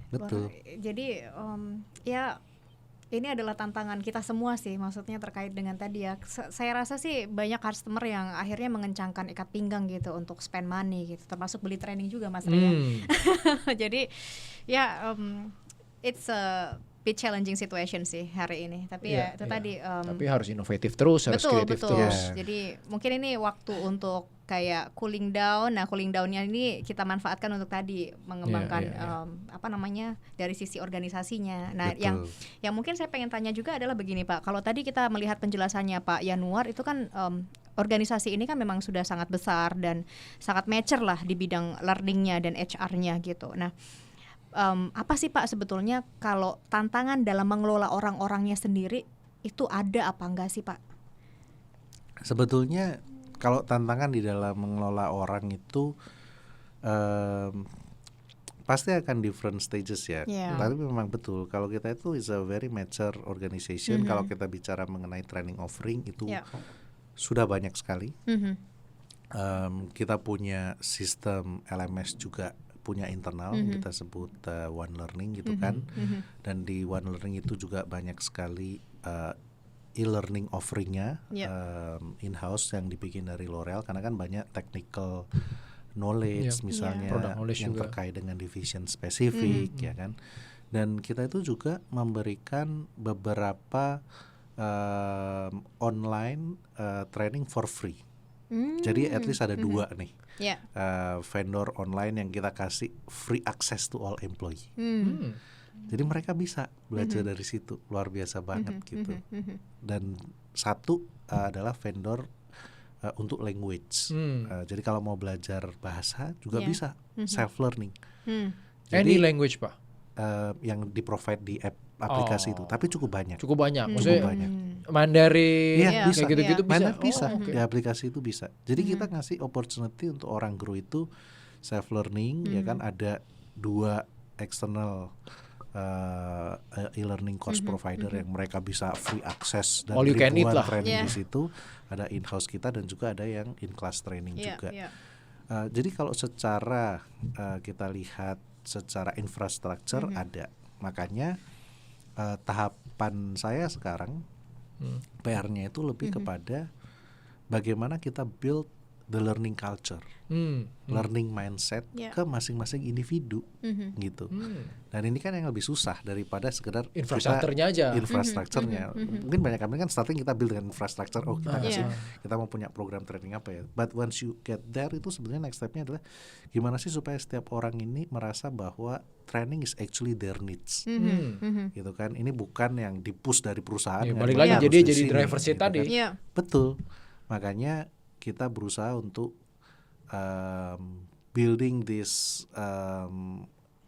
Betul. Jadi ya ini adalah tantangan kita semua sih, maksudnya terkait dengan tadi ya. Saya rasa sih banyak customer yang akhirnya mengencangkan ikat pinggang gitu untuk spend money gitu, termasuk beli training juga Mas Rian. Jadi ya it's a bit challenging situation sih hari ini. Tapi ya itu tadi. Tapi harus inovatif terus, harus kreatif terus. Jadi mungkin ini waktu untuk kayak cooling down. Nah cooling downnya ini kita manfaatkan untuk tadi mengembangkan dari sisi organisasinya. Nah yang mungkin saya pengen tanya juga adalah begini Pak. Kalau tadi kita melihat penjelasannya Pak Yanuar itu kan organisasi ini kan memang sudah sangat besar dan sangat mature lah di bidang learningnya dan HR-nya gitu. Nah apa sih Pak sebetulnya kalau tantangan dalam mengelola orang-orangnya sendiri itu ada apa enggak sih Pak? Sebetulnya kalau tantangan di dalam mengelola orang itu pasti akan different stages ya. Tapi memang betul kalau kita itu is a very mature organization. Kalau kita bicara mengenai training offering itu sudah banyak sekali. Kita punya sistem LMS juga, punya internal, kita sebut One Learning gitu kan. Dan di One Learning itu juga banyak sekali e-learning offeringnya in-house yang dibikin dari L'Oreal, karena kan banyak technical knowledge misalnya yang juga terkait dengan division spesifik ya kan. Dan kita itu juga memberikan beberapa online training for free. Jadi at least ada 2 nih vendor online yang kita kasih free access to all employee. Jadi mereka bisa belajar dari situ, luar biasa banget gitu. Dan satu adalah vendor untuk language. Jadi kalau mau belajar bahasa juga bisa self learning. Any language Pak? Yang di provide di aplikasi itu, tapi cukup banyak. Maksudnya Mandarin, bisa. Gitu-gitu bisa. Bisa. Di aplikasi itu bisa. Jadi kita ngasih opportunity untuk orang grow itu self learning, ya kan. Ada 2 external e-learning course provider yang mereka bisa free access dan ribuan training di situ. Ada in-house kita dan juga ada yang in-class training juga. Jadi kalau secara kita lihat secara infrastruktur ada. Makanya tahapan saya sekarang PR-nya itu lebih kepada bagaimana kita build the learning culture, learning mindset ke masing-masing individu gitu. Dan ini kan yang lebih susah daripada sekedar infrastrukturnya aja. Infrastrukturnya. Mungkin banyak kami kan starting kita build dengan infrastruktur. Oh kita kasih, kita mau punya program training apa ya. But once you get there itu sebenarnya next stepnya adalah gimana sih supaya setiap orang ini merasa bahwa training is actually their needs, gitu kan. Ini bukan yang dipush dari perusahaan. Balik lagi jadi driver seat tadi. Kan. Betul. Makanya kita berusaha untuk building this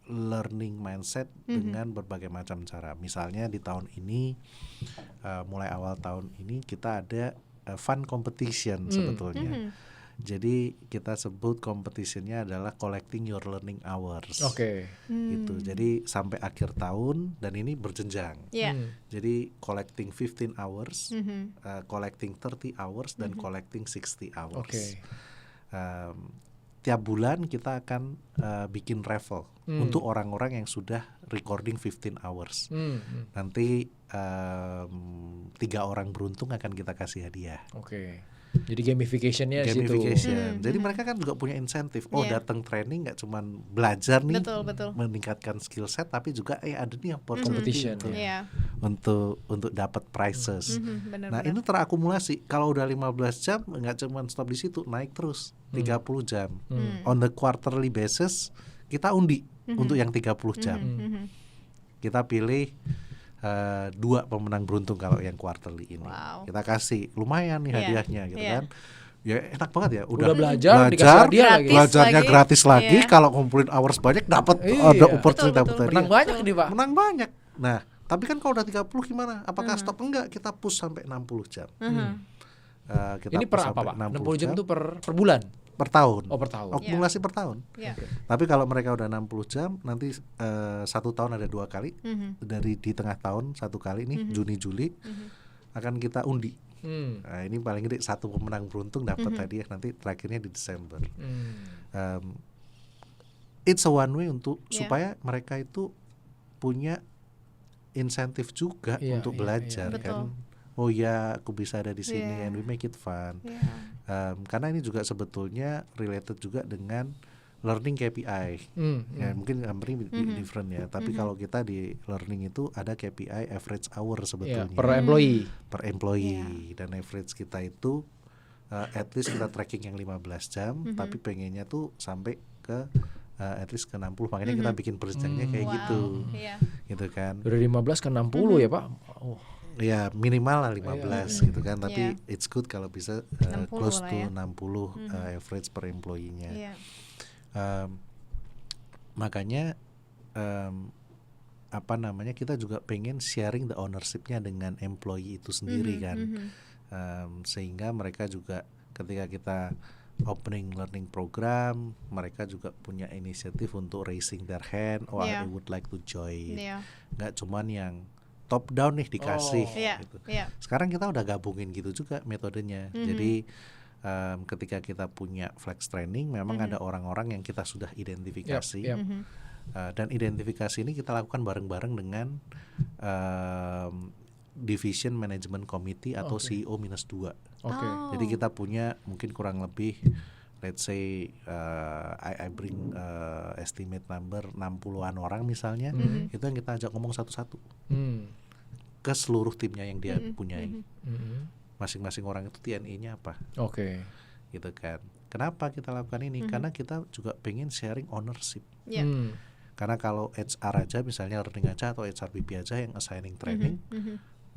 learning mindset dengan berbagai macam cara. Misalnya di tahun ini, mulai awal tahun ini kita ada fun competition sebetulnya. Jadi kita sebut competitionnya adalah collecting your learning hours. Gitu. Jadi sampai akhir tahun, dan ini berjenjang. Jadi collecting 15 hours, collecting 30 hours, dan collecting 60 hours. Tiap bulan kita akan bikin raffle untuk orang-orang yang sudah recording 15 hours. Nanti 3 orang beruntung akan kita kasih hadiah. Jadi gamificationnya di situ. Jadi mereka kan juga punya insentif. Datang training nggak cuma belajar nih, meningkatkan skill set, tapi juga ada nih opportunity untuk dapat prizes. Nah ini terakumulasi. Kalau udah 15 jam nggak cuma stop di situ, naik terus 30 jam. On the quarterly basis kita undi untuk yang 30 jam. Kita pilih 2 pemenang beruntung kalau yang quarterly ini. Kita kasih lumayan nih hadiahnya gitu kan. Ya enak banget ya, udah belajar dikasih hadiah lagi. Belajarnya gratis lagi, kalau ngumpulin hours banyak dapat ada opportunity dapat hadiah. Menang banyak nih, Pak. Menang banyak. Nah, tapi kan kalau udah 30 gimana? Apakah stop? Enggak, kita push sampai 60 jam. Ini per apa, Pak? 60 jam itu per bulan? Per tahun. Per tahun. Akumulasi per tahun. Tapi kalau mereka udah 60 jam, nanti 1 tahun ada 2 kali. Dari di tengah tahun 1 kali nih, Juni Juli akan kita undi. Nah, ini paling gede 1 pemenang beruntung dapat hadiah, nanti terakhirnya di Desember. It's a one way untuk supaya mereka itu punya insentif juga untuk belajar kan. Oh ya, aku bisa ada di sini, and we make it fun. Karena ini juga sebetulnya related juga dengan learning KPI. Ya, mungkin hampir different ya. Tapi kalau kita di learning itu ada KPI average hour sebetulnya. Per employee. Dan average kita itu at least kita tracking yang 15 jam, tapi pengennya tuh sampai ke at least ke 60. Makanya kita bikin perjanjiannya kayak gitu. Gitu kan. Dari 15 ke 60 ya, Pak. Ya minimal lah 15 gitu kan, tapi it's good kalau bisa close to 60 average per employee-nya. Makanya kita juga pengen sharing the ownership-nya dengan employee itu sendiri kan. Sehingga mereka juga ketika kita opening learning program, mereka juga punya inisiatif untuk raising their hand, I would like to join. Nggak cuman yang top down nih dikasih gitu. Sekarang kita udah gabungin gitu juga metodenya. Jadi ketika kita punya flex training, memang ada orang-orang yang kita sudah identifikasi. Dan identifikasi ini kita lakukan bareng-bareng dengan Division Management Committee atau CEO -2. Jadi kita punya mungkin kurang lebih, let's say I bring estimate number 60-an orang misalnya, itu yang kita ajak ngomong satu-satu ke seluruh timnya yang dia punyai. Masing-masing orang itu TNI-nya apa? Gitu kan. Kenapa kita lakukan ini? Karena kita juga pengen sharing ownership. Karena kalau HR aja misalnya learning aja atau HRBP aja yang assigning training,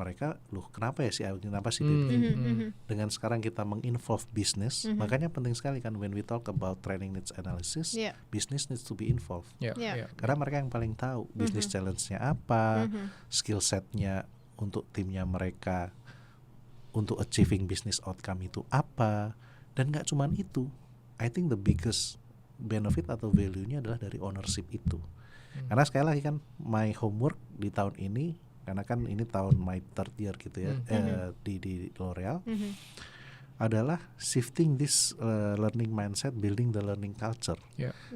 mereka kenapa ya kenapa sih dengan sekarang kita menginvolve bisnis, makanya penting sekali kan when we talk about training needs analysis, business needs to be involved. Karena mereka yang paling tahu business challenge-nya apa, skill set-nya untuk timnya mereka untuk achieving business outcome itu apa. Dan nggak cuman itu, I think the biggest benefit atau value-nya adalah dari ownership itu. Karena sekali lagi kan my homework di tahun ini, karena kan ini tahun my third year gitu ya, di L'Oreal, adalah shifting this learning mindset, building the learning culture.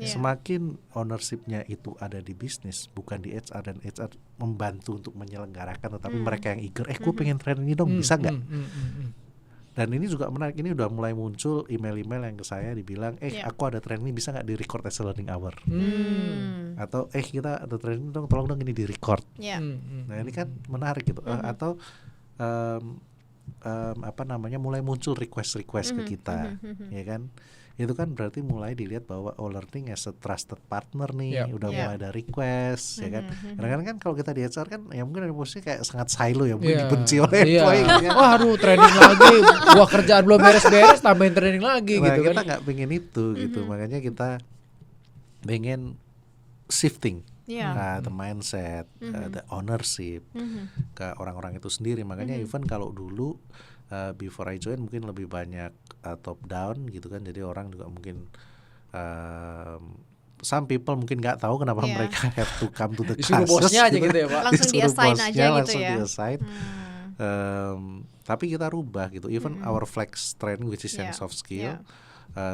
Semakin ownership-nya itu ada di bisnis, bukan di HR, dan HR membantu untuk menyelenggarakan, tetapi mereka yang eager, gue pengen training ini dong, bisa nggak? Dan ini juga menarik, ini udah mulai muncul email-email yang ke saya dibilang, aku ada training, bisa nggak di-record as a learning hour? Atau kita ada training dong, tolong dong ini di-record. Nah ini kan menarik gitu. Atau mulai muncul request ke kita, ya kan? Itu kan berarti mulai dilihat bahwa learning as a trusted partner nih, udah mulai ada request, ya kan? Kadang-kadang kan kalau kita di HR kan, ya mungkin ada posisi kayak sangat silo ya, mungkin dibenci oleh employee. Wah, aduh training lagi, gua kerjaan belum beres-beres, tambahin training lagi gitu kan. Kita nggak pengen itu gitu, makanya kita pengen shifting Yeah. the mindset, the ownership ke orang-orang itu sendiri. Makanya even kalau dulu before I join mungkin lebih banyak top down gitu kan, jadi orang juga mungkin some people mungkin nggak tahu kenapa mereka have to come to the disuruh classes bosnya aja gitu. gitu ya Pak. Langsung Disuruh di-assign bosnya, aja gitu langsung ya. di-assign. Tapi kita rubah gitu. Even our flex training which is yang soft skill,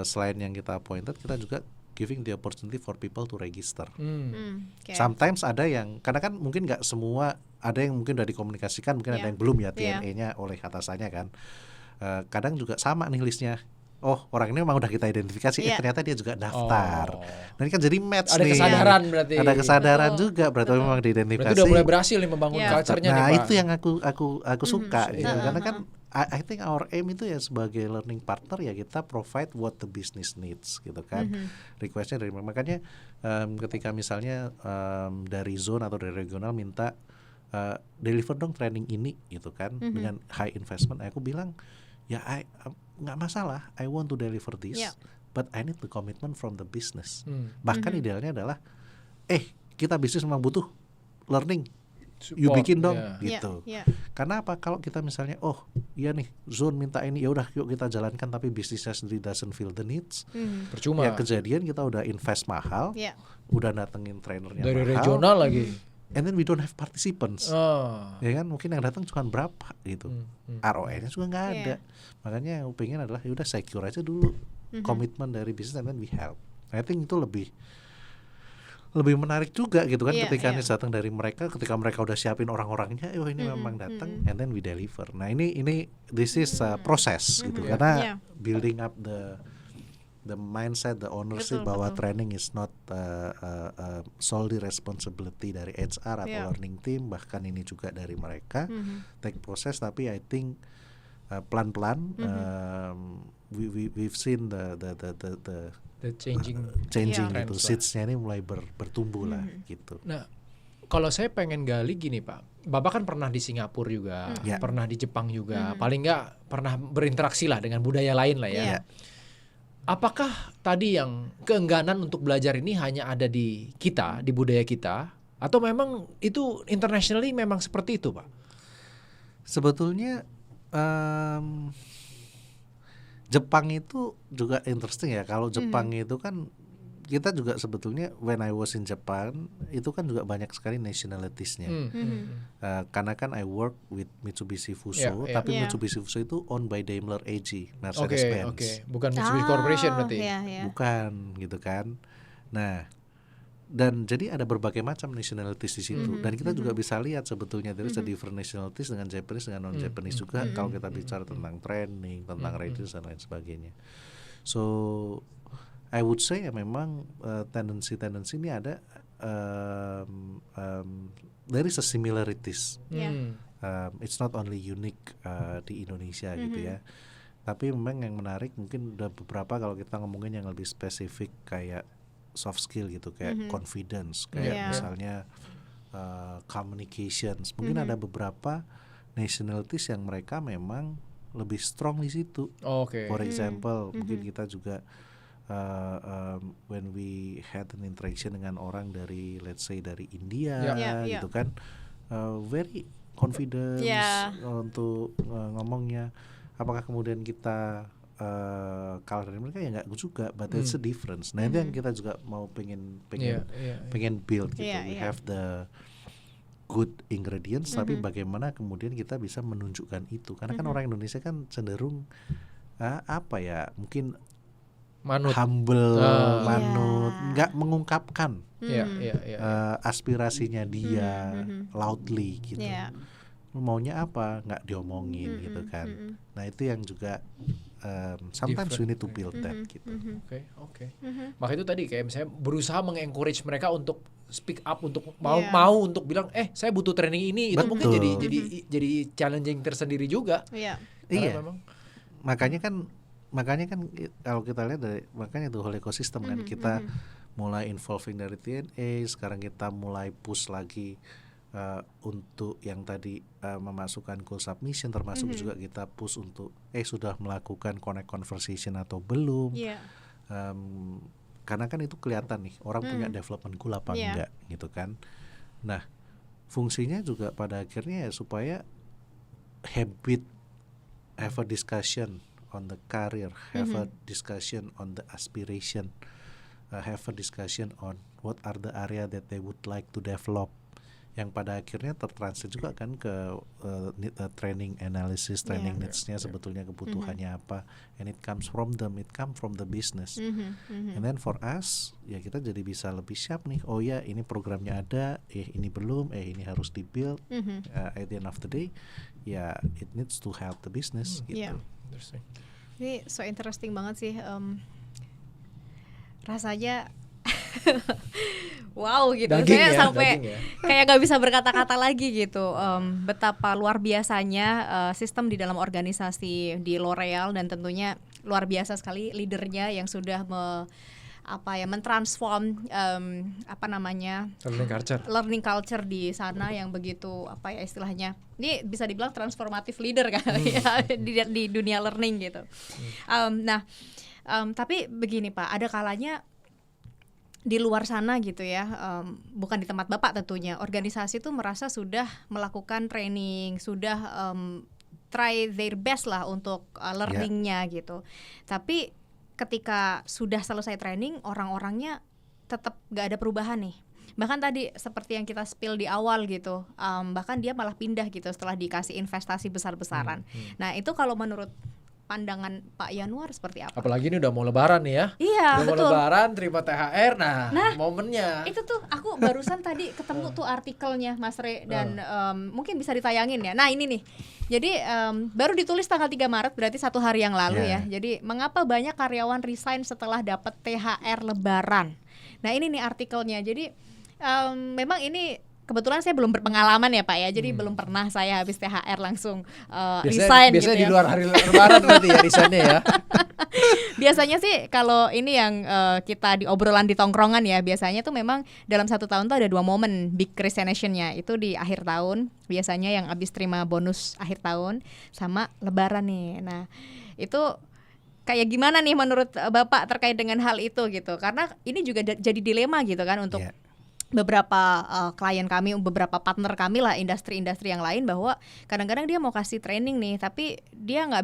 selain yang kita appointed, kita juga giving the opportunity for people to register. Okay. Sometimes ada yang, karena kan mungkin nggak semua, ada yang mungkin udah dikomunikasikan, mungkin ada yang belum ya TNA-nya oleh atasannya kan. Kadang juga sama nih listnya. Oh, orang ini memang udah kita identifikasi, ternyata dia juga daftar. Nah, ini kan jadi match ada nih. kesadaran berarti. Ada kesadaran juga, berarti memang diidentifikasi. Berarti udah mulai berhasil nih membangun culture-nya nih Nah, Pak. itu yang aku suka gitu. Karena kan I think our aim itu ya sebagai learning partner ya kita provide what the business needs gitu kan. Requestnya dari makanya ketika misalnya dari zone atau dari regional minta deliver dong training ini gitu kan dengan high investment, aku bilang ya nggak masalah, I want to deliver this, but I need the commitment from the business. Bahkan idealnya adalah kita bisnis memang butuh learning, you bikin dong gitu. Karena apa? Kalau kita misalnya iya nih zone minta ini, ya udah yuk kita jalankan, tapi bisnisnya sendiri doesn't feel the needs, percuma. Ya kejadian kita udah invest mahal, udah datengin trainernya dari mahal, regional lagi, and then we don't have participants. Ya kan mungkin yang datang cuma berapa gitu, ROI-nya juga nggak ada. Makanya yang aku pengen adalah ya udah secure aja dulu komitmen dari bisnis, and then we help. I think itu lebih menarik juga gitu kan, ketika datang dari mereka, ketika mereka udah siapin orang-orangnya, ini memang datang, and then we deliver. Nah ini this is proses gitu, karena building up the mindset, the ownership, bahwa training is not solely responsibility dari HR atau learning team, bahkan ini juga dari mereka. Take proses, tapi I think pelan-pelan we've seen the changing gitu, seeds-nya ini mulai bertumbuh lah gitu. Nah, kalau saya pengen gali gini Pak, Bapak kan pernah di Singapura juga, pernah di Jepang juga, paling nggak pernah berinteraksi lah dengan budaya lain lah ya. Apakah tadi yang keengganan untuk belajar ini hanya ada di kita, di budaya kita, atau memang itu internationally memang seperti itu Pak? Sebetulnya Jepang itu juga interesting ya. Kalau Jepang itu kan kita juga sebetulnya when I was in Japan itu kan juga banyak sekali nationalities-nya. Karena kan I work with Mitsubishi Fuso, tapi Mitsubishi Fuso itu owned by Daimler AG, Mercedes-Benz. Bukan Mitsubishi Corporation berarti. Bukan gitu kan. Nah, dan jadi ada berbagai macam nationalities di situ, dan kita juga bisa lihat sebetulnya dari different nationalities dengan Japanese dengan non Japanese juga kalau kita bicara tentang training, tentang readiness dan lain sebagainya. So I would say ya memang tendensi ini ada, there is a similarities. It's not only unique di Indonesia gitu ya. Tapi memang yang menarik mungkin udah beberapa, kalau kita ngomongin yang lebih spesifik kayak soft skill gitu, kayak confidence, kayak misalnya communications. Mungkin ada beberapa nationalities yang mereka memang lebih strong di situ. For example, mungkin kita juga when we had an interaction dengan orang dari, let's say dari India, gitu kan, very confident untuk ngomongnya. Apakah kemudian kita kalah dari mereka? Ya nggak juga, but that's a difference. Nah itu yang kita juga mau pengen build gitu. We have the good ingredients, tapi bagaimana kemudian kita bisa menunjukkan itu? Karena kan orang Indonesia kan cenderung mungkin humble, manut, nggak mengungkapkan aspirasinya dia loudly gitu. Maunya apa nggak diomongin gitu kan. Nah itu yang juga sometimes we need to build that gitu. Maka itu tadi kayak misalnya berusaha mengencourage mereka untuk speak up, untuk mau untuk bilang saya butuh training ini. Itu mungkin jadi challenging tersendiri juga. Iya. Makanya kan kalau kita lihat dari, makanya itu whole ecosystem kan, kita mulai involving dari TNA, sekarang kita mulai push lagi untuk yang tadi memasukkan goal submission, termasuk juga kita push untuk sudah melakukan connect conversation atau belum. karena kan itu kelihatan nih orang punya development goal apa enggak gitu kan. Nah fungsinya juga pada akhirnya ya supaya habit, have a discussion on the career, have a discussion on the aspiration, have a discussion on what are the area that they would like to develop, yang pada akhirnya tertranslate juga kan ke training analysis, training needs-nya sebetulnya kebutuhannya apa, and it comes from them, it come from the business, and then for us ya kita jadi bisa lebih siap nih, oh ya ini programnya ada, ini belum, ini harus di-build, at the end of the day ya it needs to help the business gitu. Ini so interesting banget sih, rasanya wow gitu, saya sampai kayak gak bisa berkata-kata lagi gitu, betapa luar biasanya sistem di dalam organisasi di L'Oreal, dan tentunya luar biasa sekali leadernya yang sudah mentransform learning culture di sana yang begitu istilahnya, ini bisa dibilang transformatif leader kali ya di dunia learning gitu. Tapi begini Pak, ada kalanya di luar sana gitu ya, bukan di tempat Bapak tentunya, organisasi itu merasa sudah melakukan training, sudah try their best lah untuk learningnya gitu. Tapi ketika sudah selesai training, orang-orangnya tetap gak ada perubahan nih. Bahkan tadi seperti yang kita spill di awal gitu, bahkan dia malah pindah gitu setelah dikasih investasi besar-besaran. Nah itu kalau menurut pandangan Pak Yanuar seperti apa? Apalagi ini udah mau lebaran nih ya. Iya, udah betul. mau lebaran, terima THR, nah momennya. Itu tuh aku barusan tadi ketemu tuh artikelnya Mas Re, dan mungkin bisa ditayangin ya. Nah ini nih, jadi baru ditulis tanggal 3 Maret, berarti 1 hari yang lalu ya. Jadi mengapa banyak karyawan resign setelah dapat THR lebaran. Nah ini nih artikelnya, jadi memang ini kebetulan saya belum berpengalaman ya Pak ya, jadi belum pernah saya habis THR langsung resign biasanya gitu di luar hari lebaran berarti ya resignnya ya. Biasanya sih kalau ini yang kita di obrolan di tongkrongan ya, biasanya tuh memang dalam 1 tahun tuh ada 2 momen big resignation-nya, itu di akhir tahun biasanya yang habis terima bonus akhir tahun, sama lebaran nih. Nah itu kayak gimana nih menurut Bapak terkait dengan hal itu gitu, karena ini juga jadi dilema gitu kan untuk beberapa klien kami, beberapa partner kami lah, industri-industri yang lain, bahwa kadang-kadang dia mau kasih training nih, tapi dia nggak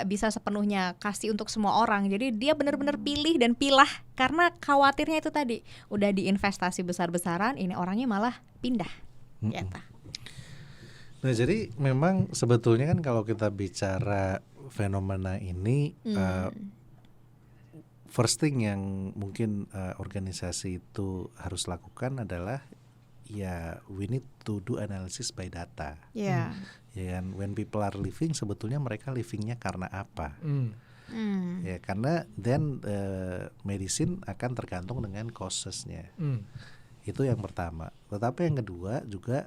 bisa sepenuhnya kasih untuk semua orang. Jadi dia benar-benar pilih dan pilah, karena khawatirnya itu tadi udah diinvestasi besar-besaran, ini orangnya malah pindah. Nah jadi memang sebetulnya kan kalau kita bicara fenomena ini, first thing yang mungkin organisasi itu harus lakukan adalah ya we need to do analysis by data. Ya kan, when people are leaving sebetulnya mereka leavingnya karena apa? Ya karena then medicine akan tergantung dengan causes-nya. Itu yang pertama. Tetapi yang kedua juga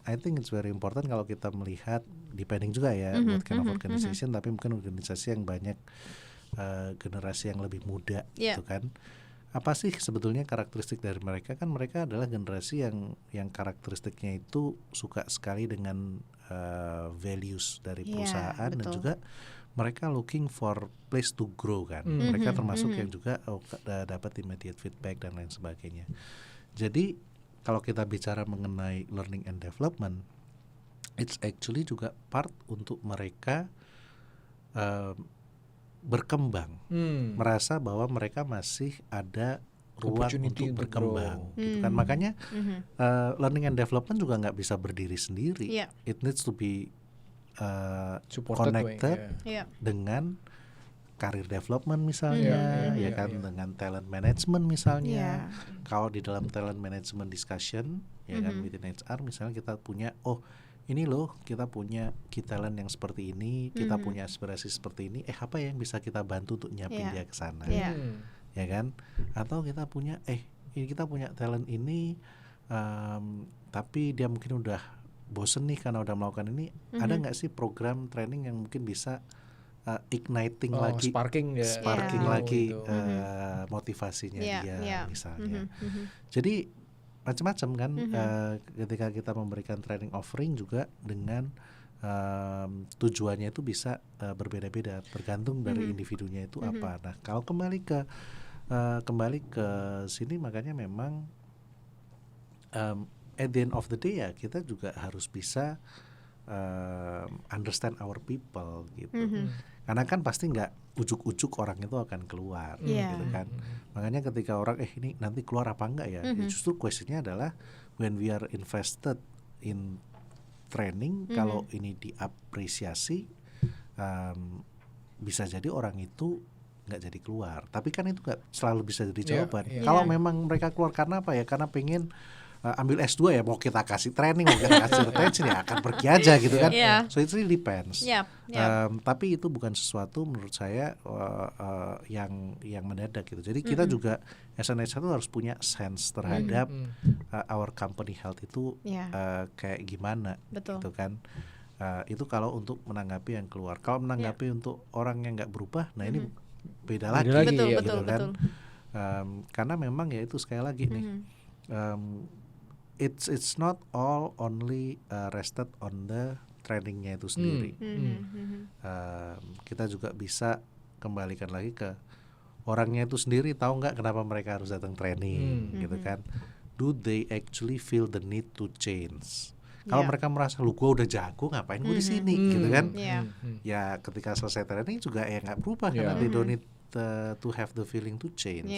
I think it's very important kalau kita melihat, depending juga ya what kind of organization, tapi mungkin organisasi yang banyak generasi yang lebih muda gitu kan, apa sih sebetulnya karakteristik dari mereka? Kan mereka adalah generasi yang karakteristiknya itu suka sekali dengan values dari perusahaan, dan juga mereka looking for place to grow kan. Mereka termasuk yang juga dapat immediate feedback dan lain sebagainya. Jadi kalau kita bicara mengenai learning and development, it's actually juga part untuk mereka berkembang, merasa bahwa mereka masih ada ruang untuk berkembang, gitu kan. Makanya learning and development juga nggak bisa berdiri sendiri. It needs to be connected dengan career development misalnya, dengan talent management misalnya. Kalau di dalam talent management discussion, ya kan, within HR misalnya kita punya, ini loh kita punya key talent yang seperti ini, kita punya aspirasi seperti ini, apa yang bisa kita bantu untuk nyiapin dia ke sana, ya kan? Atau kita punya ini kita punya talent ini, tapi dia mungkin udah bosen nih karena udah melakukan ini, ada nggak sih program training yang mungkin bisa igniting lagi, sparking lagi motivasinya dia misalnya. Jadi macam-macam kan, ketika kita memberikan training offering juga dengan tujuannya itu bisa berbeda-beda tergantung dari individunya itu apa. Nah kalau kembali ke kembali ke sini, makanya memang at the end of the day ya kita juga harus bisa understand our people gitu. Karena kan pasti nggak ujuk-ujuk orang itu akan keluar gitu kan. Makanya ketika orang ini nanti keluar apa enggak ya, justru questionnya adalah when we are invested in training, kalau ini diapresiasi, bisa jadi orang itu nggak jadi keluar. Tapi kan itu nggak selalu bisa jadi jawaban. Kalau memang mereka keluar karena apa ya, karena pengen ambil S2 ya, mau kita kasih training, mau kita kasih retention ya akan pergi aja gitu kan. So it really depends. Tapi itu bukan sesuatu menurut saya yang mendadak gitu. Jadi kita juga SNH itu harus punya sense terhadap our company health itu kayak gimana gitu kan. Itu kalau untuk menanggapi yang keluar. Kalau menanggapi untuk orang yang nggak berubah, nah ini beda lagi gitu kan. Karena memang ya itu sekali lagi nih. It's not all only rested on the trainingnya itu sendiri. Kita juga bisa kembalikan lagi ke orangnya itu sendiri, tahu nggak kenapa mereka harus datang training gitu kan. Do they actually feel the need to change? Kalau mereka merasa lu gue udah jago, ngapain gue di sini gitu kan. Ya ketika selesai training juga ya nggak berubah karena they don't need to have the feeling to change.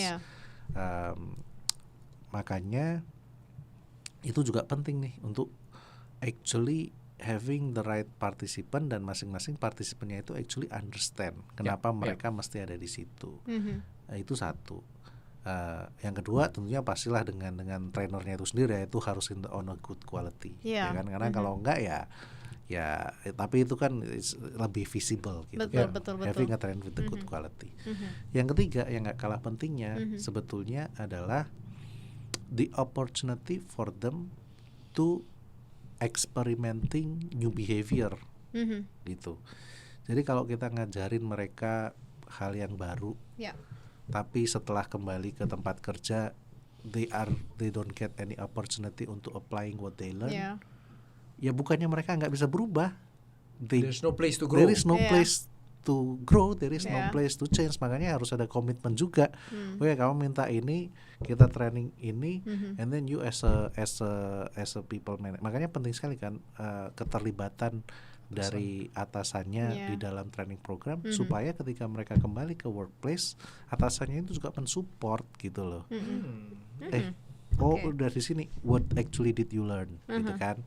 Makanya itu juga penting nih untuk actually having the right participant, dan masing-masing partisipannya itu actually understand kenapa mereka mesti ada di situ. Itu satu. Yang kedua tentunya pastilah dengan trainernya itu sendiri, itu harus on a good quality, ya kan? Karena kalau enggak ya tapi itu kan lebih visible gitu. Betul. Having a trainer with the good quality. Yang ketiga yang nggak kalah pentingnya sebetulnya adalah the opportunity for them to experimenting new behavior gitu. Jadi kalau kita ngajarin mereka hal yang baru, tapi setelah kembali ke tempat kerja they don't get any opportunity untuk applying what they learn, ya bukannya mereka nggak bisa berubah. There's no place to grow. There is no place to grow, there is no place to change. Makanya harus ada komitmen juga. Oke, kamu minta ini, kita training ini, and then you as a people manager. Makanya penting sekali kan keterlibatan dari atasannya di dalam training program, supaya ketika mereka kembali ke workplace, atasannya itu juga mensupport gitu loh. Dari sini what actually did you learn gitu kan.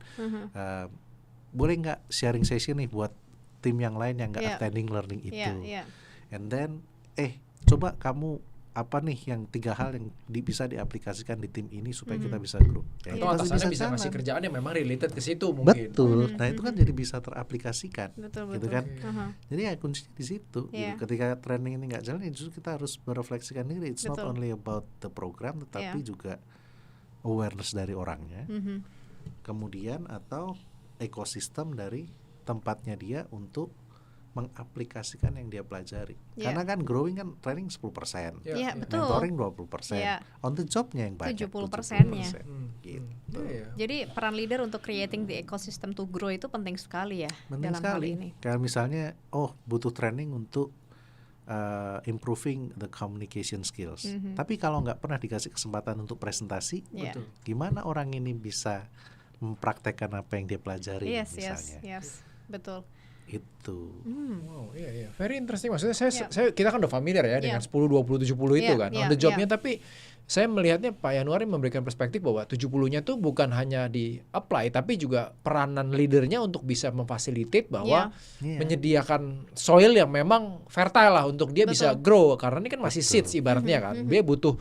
Boleh nggak sharing session nih buat tim yang lain yang nggak attending learning itu. And then coba kamu apa nih yang 3 hal yang bisa diaplikasikan di tim ini supaya kita bisa grow. Atau atasannya bisa ngasih kerjaan yang memang related ke situ mungkin. Betul. Nah itu kan jadi bisa teraplikasikan. Gitu kan. Jadi ya kuncinya di situ. Gitu. Ketika training ini nggak jalan, ya justru kita harus merefleksikan diri. It's not only about the program, tetapi juga awareness dari orangnya. Kemudian atau ekosistem dari tempatnya dia untuk mengaplikasikan yang dia pelajari. Karena kan growing kan training 10%, betul. mentoring 20%, on the jobnya yang banyak 70%-nya. Gitu. Jadi peran leader untuk creating the ecosystem to grow itu penting sekali ya. Penting dalam sekali. hal ini. Kayak misalnya, butuh training untuk improving the communication skills. Tapi kalau nggak pernah dikasih kesempatan untuk presentasi, gimana orang ini bisa mempraktekkan apa yang dia pelajari misalnya. Betul. Itu. Wow, very interesting. Maksudnya saya kita kan udah familiar ya dengan 10, 20, 70 itu kan. On the jobnya, tapi saya melihatnya Pak Yanuar memberikan perspektif bahwa 70-nya tuh bukan hanya di apply, tapi juga peranan leadernya untuk bisa memfasilitate bahwa menyediakan soil yang memang fertile lah untuk dia bisa grow, karena ini kan masih seeds ibaratnya kan. Dia butuh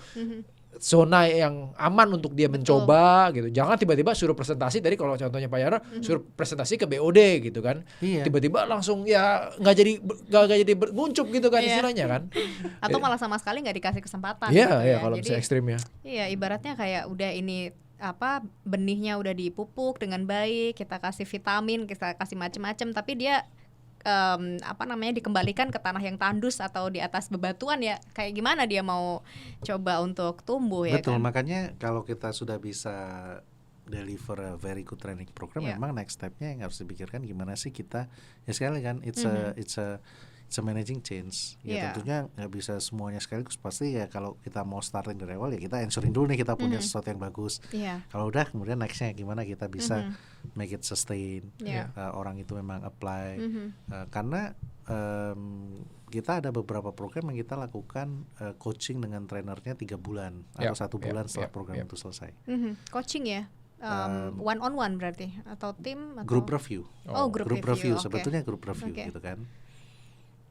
zona yang aman untuk dia mencoba gitu. Jangan tiba-tiba suruh presentasi, tadi kalau contohnya Pak Yara suruh presentasi ke BOD gitu kan. Tiba-tiba langsung ya nggak jadi nguncup gitu kan istilahnya kan. Atau malah sama sekali nggak dikasih kesempatan. Iya, kalau bisa ekstrim ya. Iya, ibaratnya kayak udah ini benihnya udah dipupuk dengan baik, kita kasih vitamin, kita kasih macam-macam, tapi dia dikembalikan ke tanah yang tandus atau di atas bebatuan, ya kayak gimana dia mau coba untuk tumbuh. Betul, ya kan? Makanya kalau kita sudah bisa deliver a very good training program, memang next stepnya yang harus dipikirkan gimana sih kita, ya sekali kan it's a it's a managing change. Ya tentunya nggak bisa semuanya sekaligus. Pasti ya kalau kita mau starting dari awal ya kita ensuring dulu nih kita punya sesuatu yang bagus. Kalau udah kemudian nextnya gimana kita bisa make it sustain. Orang itu memang apply. Karena kita ada beberapa program yang kita lakukan coaching dengan trainernya 3 bulan atau 1 bulan setelah program itu selesai. Coaching ya? One on one berarti atau tim atau group review. Group review sebetulnya group review gitu kan.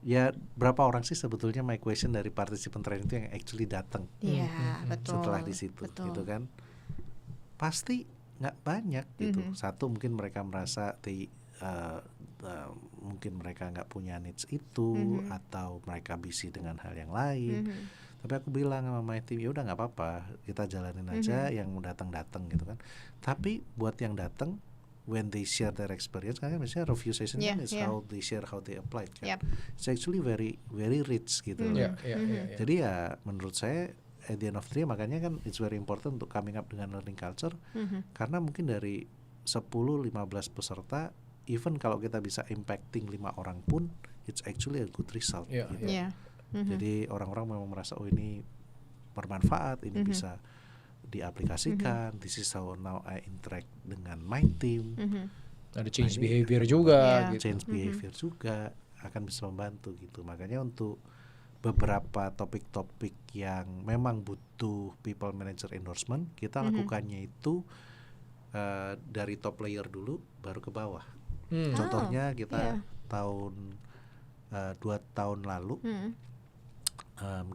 Ya berapa orang sih sebetulnya my question dari participant training itu yang actually datang setelah di situ gitu kan. Pasti nggak banyak gitu. Satu mungkin mereka merasa mungkin mereka nggak punya needs itu atau mereka busy dengan hal yang lain. Tapi aku bilang sama my team ya udah nggak apa-apa, kita jalanin aja yang datang gitu kan. Tapi buat yang datang, when they share their experience, kan biasanya review session is how they share, how they apply kan. It's actually very very rich gitu. Jadi ya menurut saya at the end of the day makanya kan it's very important untuk coming up dengan learning culture karena mungkin dari 10-15 peserta, even kalau kita bisa impacting 5 orang pun, it's actually a good result gitu. Jadi orang-orang memang merasa oh ini bermanfaat, ini bisa diaplikasikan. This is how now I interact dengan my team. Ada change behavior juga. Gitu. Change behavior juga akan bisa membantu gitu. Makanya untuk beberapa topik-topik yang memang butuh people manager endorsement, kita lakukannya itu dari top layer dulu, baru ke bawah. Contohnya kita tahun 2 tahun lalu.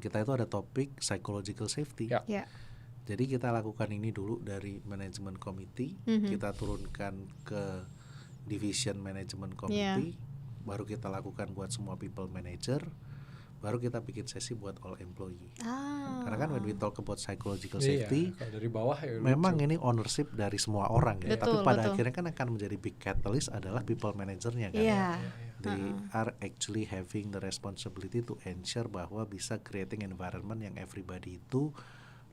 Kita itu ada topik psychological safety. Jadi kita lakukan ini dulu dari management committee, kita turunkan ke division management committee, baru kita lakukan buat semua people manager, baru kita bikin sesi buat all employee. Karena kan when we talk about psychological safety, dari bawah ya memang ini ownership dari semua orang ya. Tapi pada akhirnya kan akan menjadi big catalyst adalah people managernya kan. They are actually having the responsibility to ensure bahwa bisa creating environment yang everybody itu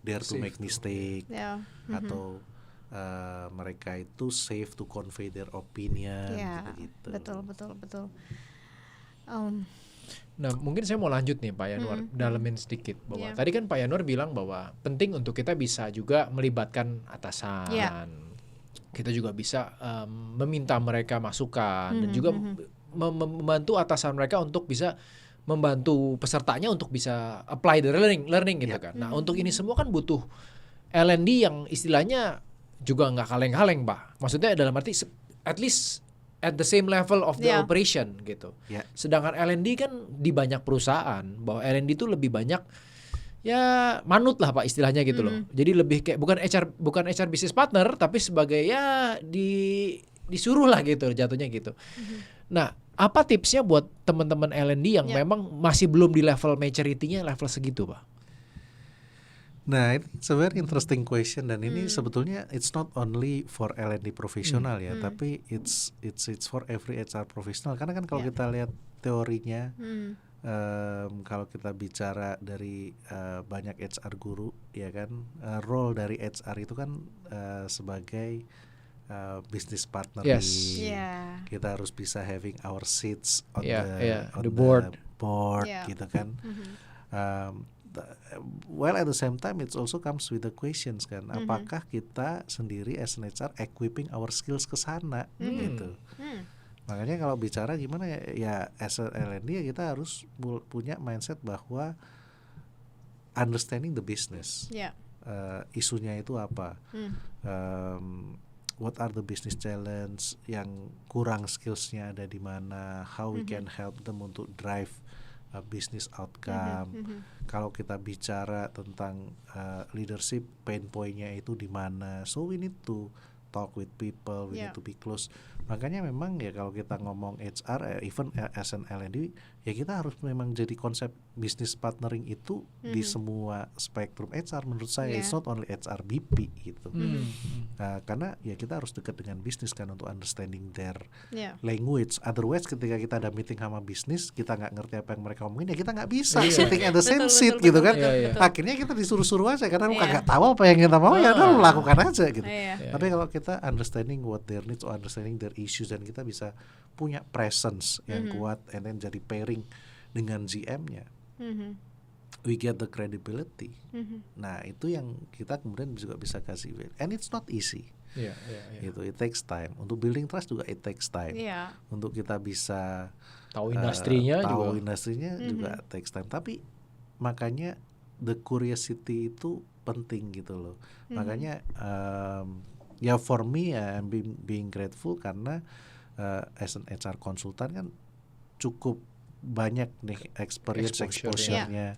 dare to make mistake atau mereka itu safe to convey their opinion gitu. Betul. Nah mungkin saya mau lanjut nih Pak Yanuar, dalemin sedikit bahwa tadi kan Pak Yanuar bilang bahwa penting untuk kita bisa juga melibatkan atasan, kita juga bisa meminta mereka masukan dan juga membantu atasan mereka untuk bisa membantu pesertanya untuk bisa apply the learning gitu kan. Nah untuk ini semua kan butuh L&D yang istilahnya juga nggak kaleng-kaleng Pak. Maksudnya dalam arti at least at the same level of the operation gitu. Sedangkan L&D kan di banyak perusahaan bahwa L&D itu lebih banyak ya manut lah Pak istilahnya gitu loh. Jadi lebih kayak bukan HR business partner tapi sebagai ya disuruh lah gitu jatuhnya gitu. Nah, apa tipsnya buat teman-teman L&D yang memang masih belum di level maturity-nya level segitu, Pak? Nah, it's a very interesting question dan ini sebetulnya it's not only for L&D profesional ya, tapi it's for every HR profesional. Karena kan kalau kita lihat teorinya, kalau kita bicara dari banyak HR guru, ya kan, role dari HR itu kan sebagai business partner. Kita harus bisa having our seats on the board gitu kan. Well at the same time it also comes with the questions kan, apakah kita sendiri as an HR equipping our skills ke sana gitu. Makanya kalau bicara gimana ya as a L&D ya kita harus punya mindset bahwa understanding the business. Isunya itu apa? What are the business challenge yang kurang skillsnya ada di mana? How we can help them untuk drive business outcome. Kalau kita bicara tentang leadership, pain point-nya itu di mana. So we need to talk with people, we need to be close. Makanya memang ya kalau kita ngomong HR, even as an L&D, ya kita harus memang jadi konsep business partnering itu di semua spektrum HR menurut saya. It's not only HR BP gitu. Karena ya kita harus dekat dengan bisnis kan untuk understanding their language. Otherwise ketika kita ada meeting sama bisnis, kita nggak ngerti apa yang mereka omongin, ya kita nggak bisa sitting at the same seat gitu kan. Akhirnya kita disuruh-suruh aja karena lu kagak tahu apa yang kita mau, ya udah lu lakukan aja gitu. Tapi kalau kita understanding what their needs or understanding their issues dan kita bisa punya presence yang kuat and then jadi pairing dengan GM-nya. We get the credibility. Nah, itu yang kita kemudian juga bisa kasih value. And it's not easy. Gitu, it takes time. Untuk building trust juga it takes time. Untuk kita bisa tahu industrinya juga takes time. Tapi makanya the curiosity itu penting gitu loh. Makanya ya for me I'm being grateful karena as an HR konsultan kan cukup banyak nih exposure-nya.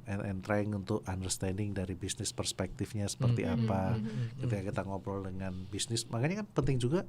And trying untuk understanding dari bisnis perspektifnya seperti apa. Ketika kita ngobrol dengan bisnis, makanya kan penting juga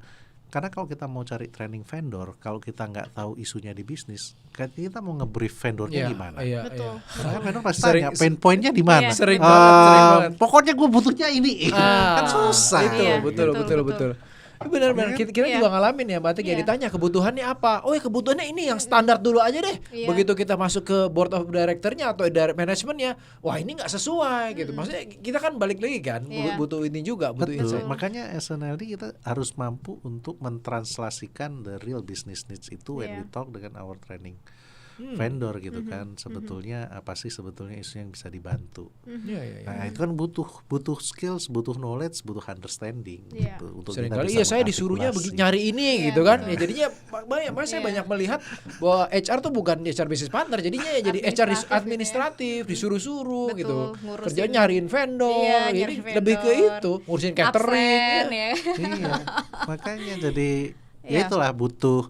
karena kalau kita mau cari training vendor, kalau kita nggak tahu isunya di bisnis, kita mau nge-brief vendornya gimana? Betul. Karena vendor pasti tanya pain point-nya di mana? Sering banget. Pokoknya gue butuhnya ini. Kan susah. Betul. Benar-benar kita juga ngalamin ya, berarti kayak ditanya kebutuhannya apa. Oh ya kebutuhannya ini yang standar dulu aja deh. Begitu kita masuk ke board of director-nya atau direct manajemennya, wah ini nggak sesuai gitu. Maksudnya kita kan balik lagi kan butuh ini juga, butuh insight. Makanya SNLD kita harus mampu untuk mentranslasikan the real business needs itu when we talk dengan our training vendor gitu kan. Sebetulnya apa sih sebetulnya isu yang bisa dibantu. Nah itu kan butuh skills, butuh knowledge, butuh understanding gitu. Untuk seringkali saya disuruhnya nyari ini gitu kan. Ya jadinya saya banyak melihat bahwa HR tuh bukan HR business partner, jadinya ya jadi HR administratif, disuruh-suruh gitu. Kerjaan nyariin vendor, ini lebih ke itu, ngurusin catering. Iya. Makanya jadi ya itulah butuh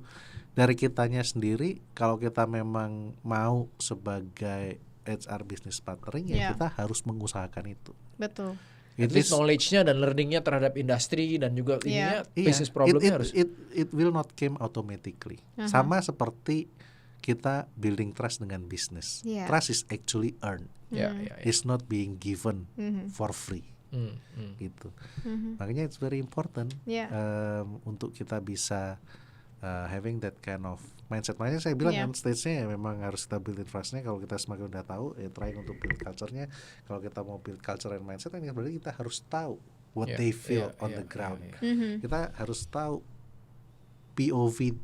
dari kitanya sendiri. Kalau kita memang mau sebagai HR business partnering ya kita harus mengusahakan itu. Betul. At least knowledge-nya dan learning-nya terhadap industri dan juga ininya business problemnya harus. It will not come automatically. Sama seperti kita building trust dengan bisnis. Trust is actually earned. It's not being given for free. Gitu. Makanya it's very important untuk kita bisa having that kind of mindset. Makanya saya bilang kan stage-nya ya memang harus kita build trust-nya. Kalau kita semakin udah tahu ya trying untuk build culture-nya. Kalau kita mau build culture and mindset kan berarti kita harus tahu what they feel on the ground. Kita harus tahu POV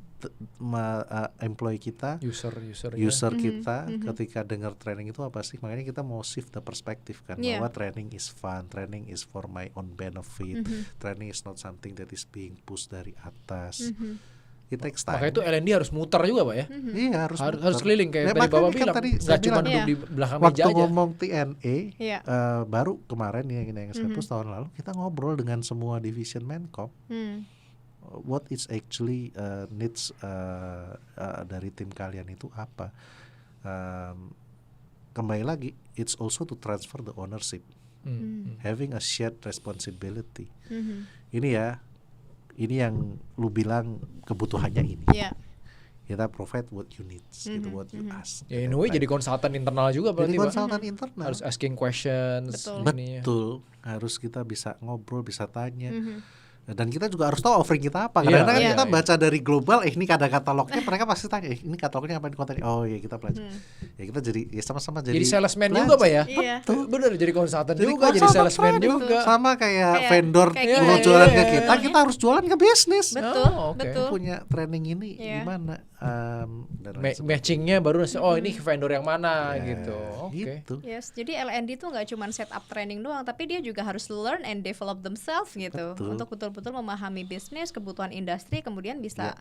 employee kita, user kita ketika dengar training itu apa sih. Makanya kita mau shift the perspective kan, bahwa training is fun, training is for my own benefit, training is not something that is being pushed dari atas. It takes time. Makanya itu L&D harus muter juga Pak ya. Iya harus keliling kayak tadi Bapak bilang, nggak cuma duduk di belakang meja aja. Waktu ngomong TNA baru kemarin ya yang tahun lalu kita ngobrol dengan semua division Menkom. What is actually needs dari tim kalian itu apa? Kembali lagi, it's also to transfer the ownership, having a shared responsibility. Ini yang lu bilang kebutuhannya ini. Kita provide what you need, gitu, what you ask. Ya in a way jadi konsultan internal juga berarti. Jadi konsultan internal. Harus asking questions. Betul. Harus kita bisa ngobrol, bisa tanya. Dan kita juga harus tahu offering kita apa. Karena kan kita baca dari global, ini ada katalognya, mereka pasti tanya, ini katalognya apa, ini kontennya. Oh iya kita pelajari. Ya kita jadi sama-sama jadi salesman juga Pak ya. Betul. Bener jadi konsultan juga, jadi salesman juga. Sama kayak vendor mau jualan ke kita harus jualan ke bisnis. Betul. Punya training ini gimana? Matchingnya baru ini vendor yang mana gitu. Gitu. Yes, jadi L&D tuh nggak cuma set up training doang, tapi dia juga harus learn and develop themselves gitu. Untuk betul-betul memahami bisnis, kebutuhan industri, kemudian bisa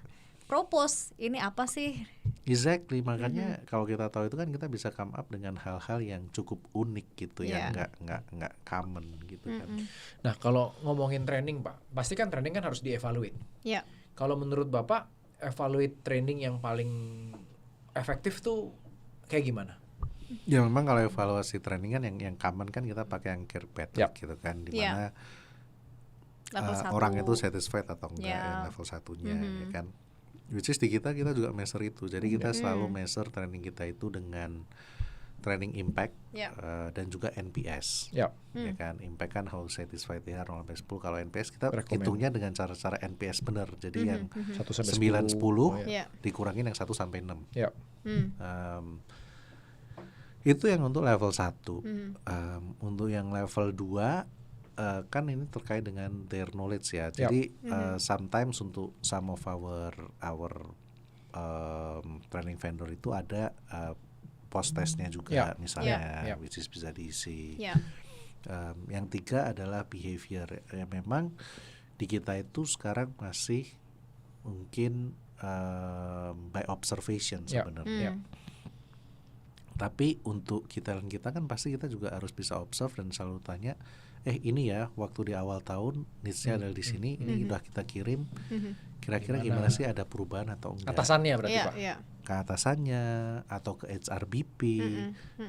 propose ini apa sih. Exactly, makanya kalau kita tahu itu kan kita bisa come up dengan hal-hal yang cukup unik gitu, yang nggak common gitu kan. Nah kalau ngomongin training Pak, pasti kan training kan harus dievaluate. Kalau menurut Bapak evaluate training yang paling efektif tuh kayak gimana? Ya memang kalau evaluasi training kan yang common kan kita pakai yang care pattern gitu kan, di mana orang itu satisfied atau enggak yang level satunya ya kan. Which is di kita juga measure itu. Jadi kita selalu measure training kita itu dengan training impact dan juga NPS. Ya kan, impact kan how satisfied they are 0-10. Kalau NPS kita hitungnya dengan cara-cara NPS benar. Jadi yang 9-10 dikurangin yang 1-6. Itu yang untuk level 1. Untuk yang level 2 kan ini terkait dengan their knowledge ya. Jadi sometimes untuk some of our training vendor itu ada post testnya juga misalnya, which is bisa diisi. Yang 3 adalah behavior. Memang di kita itu sekarang masih mungkin by observation sebenarnya. Tapi untuk kita kan pasti kita juga harus bisa observe dan selalu tanya, ini ya waktu di awal tahun needs-nya adalah di sini, ini udah kita kirim, kira-kira gimana sih, ada perubahan atau enggak? Atasannya berarti Pak? Ke atasannya atau ke HRBP,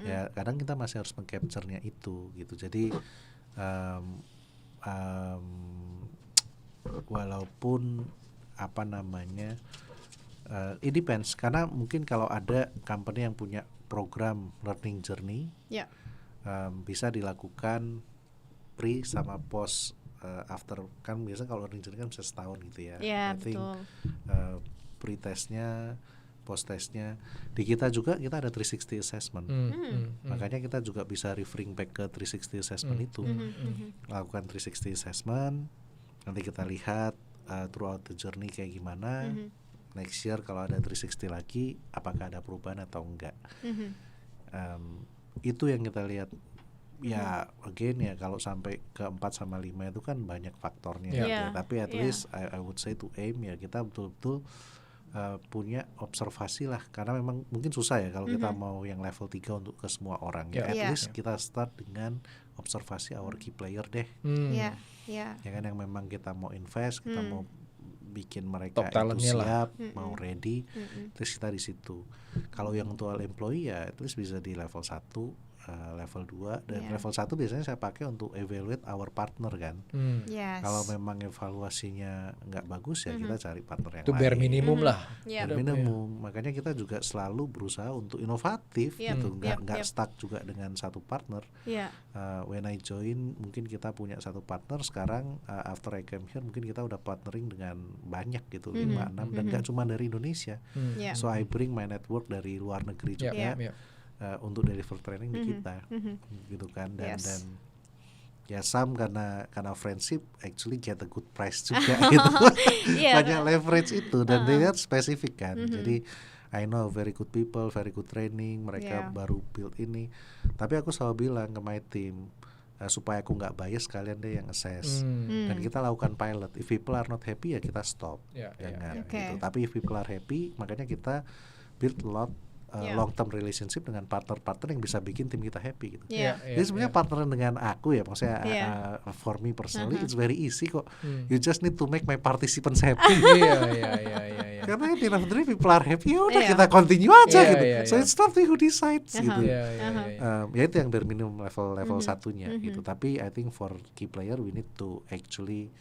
ya kadang kita masih harus meng-capture-nya itu gitu. Jadi walaupun it depends, karena mungkin kalau ada company yang punya program learning journey, bisa dilakukan pre sama post after. Kan biasanya kalau learning journey kan bisa setahun gitu ya. I think pre testnya, post testnya di kita juga kita ada 360 assessment. Makanya kita juga bisa referring back ke 360 assessment itu. Lakukan 360 assessment, nanti kita lihat throughout the journey kayak gimana. Next year kalau ada 360 lagi, apakah ada perubahan atau enggak? Itu yang kita lihat. Ya, again ya, kalau sampai ke 4 sama 5 itu kan banyak faktornya. Tapi at least I would say to aim ya, kita betul-betul punya observasi lah. Karena memang mungkin susah ya kalau kita mau yang level 3 untuk ke semua orang. At least kita start dengan observasi our key player deh. Ya kan, yang memang kita mau invest, kita mau bikin mereka itu siap, mau ready, terus kita di situ. Kalau yang untuk all employee ya at least bisa di level 1, level 2 dan level 1 biasanya saya pakai untuk evaluate our partner kan. Kalau memang evaluasinya nggak bagus ya kita cari partner yang itu lain. Itu bare minimum lah. Bare minimum. Makanya kita juga selalu berusaha untuk inovatif gitu, nggak stuck juga dengan satu partner. When I join mungkin kita punya satu partner, sekarang after I came here mungkin kita udah partnering dengan banyak gitu, 5-6 dan nggak cuma dari Indonesia. So I bring my network dari luar negeri juga. Untuk deliver training di kita, gitu kan, dan ya some karena friendship actually get a good price juga gitu. Banyak leverage itu dan dia spesifik kan. Jadi I know very good people, very good training, mereka baru build ini. Tapi aku selalu bilang ke my team, supaya aku nggak bias, kalian deh yang assess dan kita lakukan pilot. If people are not happy ya kita stop, jangan gitu. Tapi if people are happy, makanya kita build a lot long term relationship dengan partner-partner yang bisa bikin tim kita happy gitu. Jadi sebenarnya partner dengan aku ya, maksudnya for me personally it's very easy kok. You just need to make my participants happy. Karena di end of the day people are happy, ya udah kita continue aja gitu. So it's not me who decides gitu. Ya itu yang bare minimum level satunya gitu. Tapi I think for key player we need to actually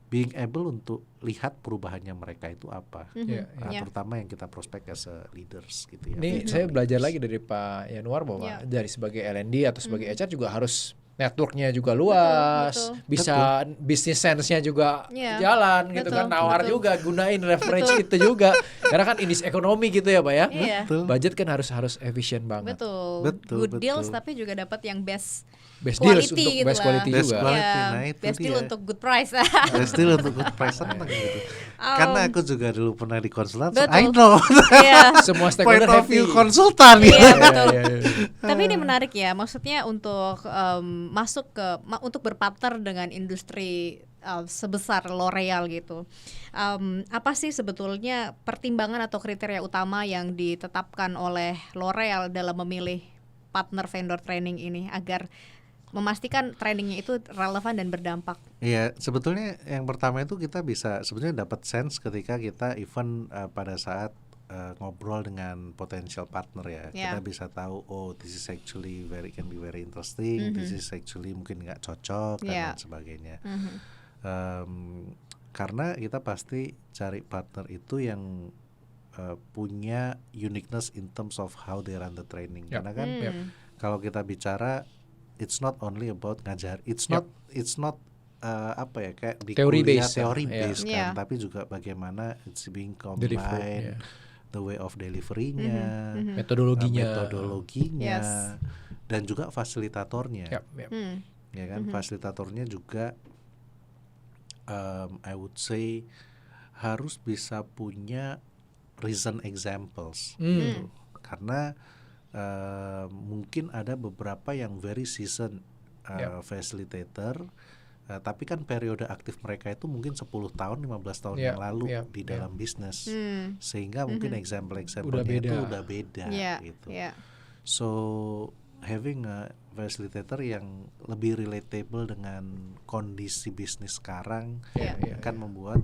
being able untuk lihat perubahannya mereka itu apa, terutama yang kita prospek as a leaders gitu ya. Ini saya belajar lagi dari Pak Yanuar bahwa dari sebagai L&D atau sebagai HR juga harus networknya juga luas, bisa bisnis sense-nya juga jalan gitu kan, nawar juga, gunain leverage itu juga. Karena kan industri ekonomi gitu ya Pak ya. Budget kan harus efisien banget. Good deals tapi juga dapat yang best deals untuk gitu best quality juga. Best deal untuk good price. Best deal untuk good price seneng gitu. Karena aku juga dulu pernah di konsultan, so I know. Semua stakeholder point of view konsultan gitu. Tapi ini menarik ya, maksudnya untuk untuk berpartner dengan industri sebesar L'Oreal gitu. Apa sih sebetulnya pertimbangan atau kriteria utama yang ditetapkan oleh L'Oreal dalam memilih partner vendor training ini agar memastikan trainingnya itu relevan dan berdampak? Iya, sebetulnya yang pertama itu kita bisa sebetulnya dapat sense ketika kita even pada saat ngobrol dengan potential partner ya. Kita bisa tahu, oh this is actually can be very interesting, this is actually mungkin nggak cocok dan lain sebagainya. Karena kita pasti cari partner itu yang punya uniqueness in terms of how they run the training. Karena kan kalau kita bicara, it's not only about ngajar, it's not kayak di teori kuliah based kan, tapi juga bagaimana it's being combined, the way of delivery-nya, metodologinya, dan juga fasilitatornya. Ya kan, fasilitatornya juga I would say harus bisa punya recent examples Hmm. gitu. Karena mungkin ada beberapa yang very seasoned facilitator, tapi kan periode aktif mereka itu mungkin 10 tahun 15 tahun yang lalu di dalam bisnis, sehingga mungkin example-example-nya itu udah beda gitu. So having a facilitator yang lebih relatable dengan kondisi bisnis sekarang akan membuat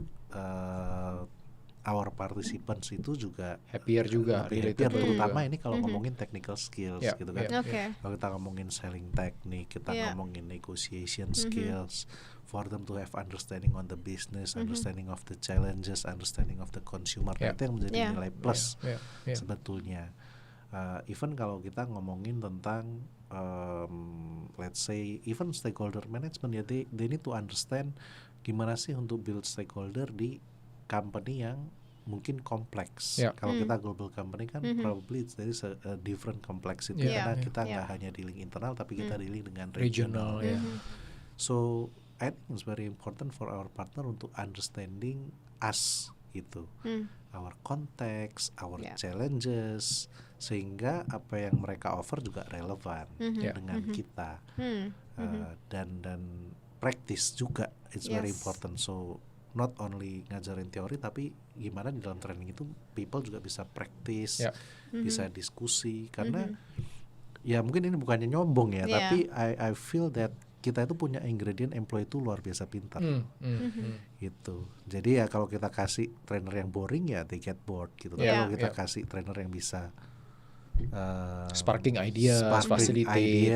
our participants itu juga happier juga, terutama ini kalau ngomongin technical skills gitu kan. Kalau kita ngomongin selling teknik, kita ngomongin negotiation skills, for them to have understanding on the business, understanding of the challenges, understanding of the consumer, itu yang menjadi nilai plus sebetulnya. Even kalau kita ngomongin tentang let's say even stakeholder management, ya they need to understand gimana sih untuk build stakeholder di company yang mungkin kompleks. Kalau kita global company kan probably there is a different complexity, karena kita nggak hanya dealing internal tapi kita dealing dengan regional. So I think it's very important for our partner untuk understanding us gitu, our context, our challenges, sehingga apa yang mereka offer juga relevan dengan kita, dan practice juga it's very important. So not only ngajarin teori, tapi gimana di dalam training itu people juga bisa practice, bisa diskusi, karena ya mungkin ini bukannya nyombong ya, tapi I feel that kita itu punya ingredient employee itu luar biasa pintar gitu. Jadi ya kalau kita kasih trainer yang boring ya they get bored gitu. Kalau kita kasih trainer yang bisa sparking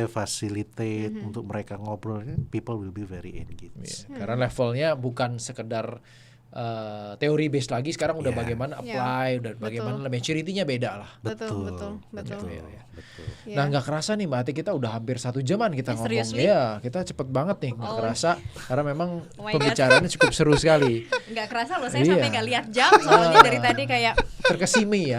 facilitate untuk mereka ngobrol, people will be very engaged. Karena levelnya bukan sekedar teori based lagi, sekarang udah bagaimana apply, udah bagaimana maturity-nya beda lah. Betul. Nah nggak kerasa nih Mbak Ati, kita udah hampir 1 jaman kita ngomong. Ya kita cepet banget nih, nggak kerasa karena memang pembicaraannya cukup seru sekali. Nggak kerasa loh, saya sampai nggak lihat jam soalnya dari tadi kayak terkesimi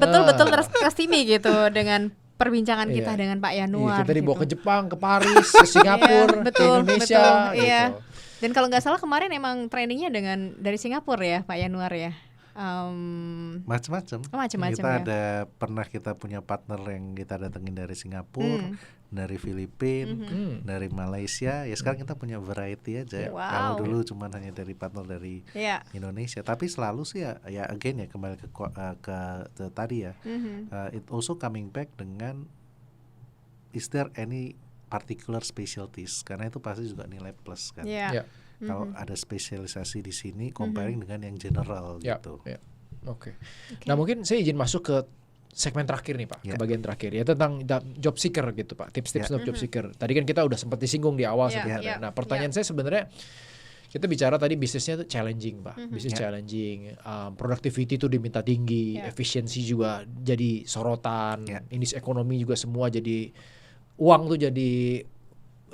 betul terkesimi gitu dengan perbincangan kita dengan Pak Yanuar. Kita dibawa ke Jepang, ke Paris, ke Singapura, ke Indonesia gitu. Dan kalau nggak salah kemarin emang trainingnya dari Singapura ya Pak Yanuar ya. Macam-macam. Kita pernah kita punya partner yang kita datengin dari Singapura, dari Filipina, dari Malaysia. Ya sekarang kita punya variety aja. Kalau dulu cuma hanya dari partner dari Indonesia, tapi selalu sih ya again ya kembali ke tadi ya. It also coming back dengan is there any particular specialties, karena itu pasti juga nilai plus kan. Kalau ada spesialisasi di sini comparing dengan yang general gitu. Oke. Nah mungkin saya izin masuk ke segmen terakhir nih Pak, ke bagian terakhir ya, tentang job seeker gitu Pak, tips-tips untuk job seeker. Tadi kan kita udah sempat disinggung di awal sebenarnya. Nah pertanyaan saya sebenarnya, kita bicara tadi bisnisnya tuh challenging Pak, bisnis challenging, productivity tuh diminta tinggi, efisiensi juga jadi sorotan, indeks ekonomi juga semua jadi, uang tuh jadi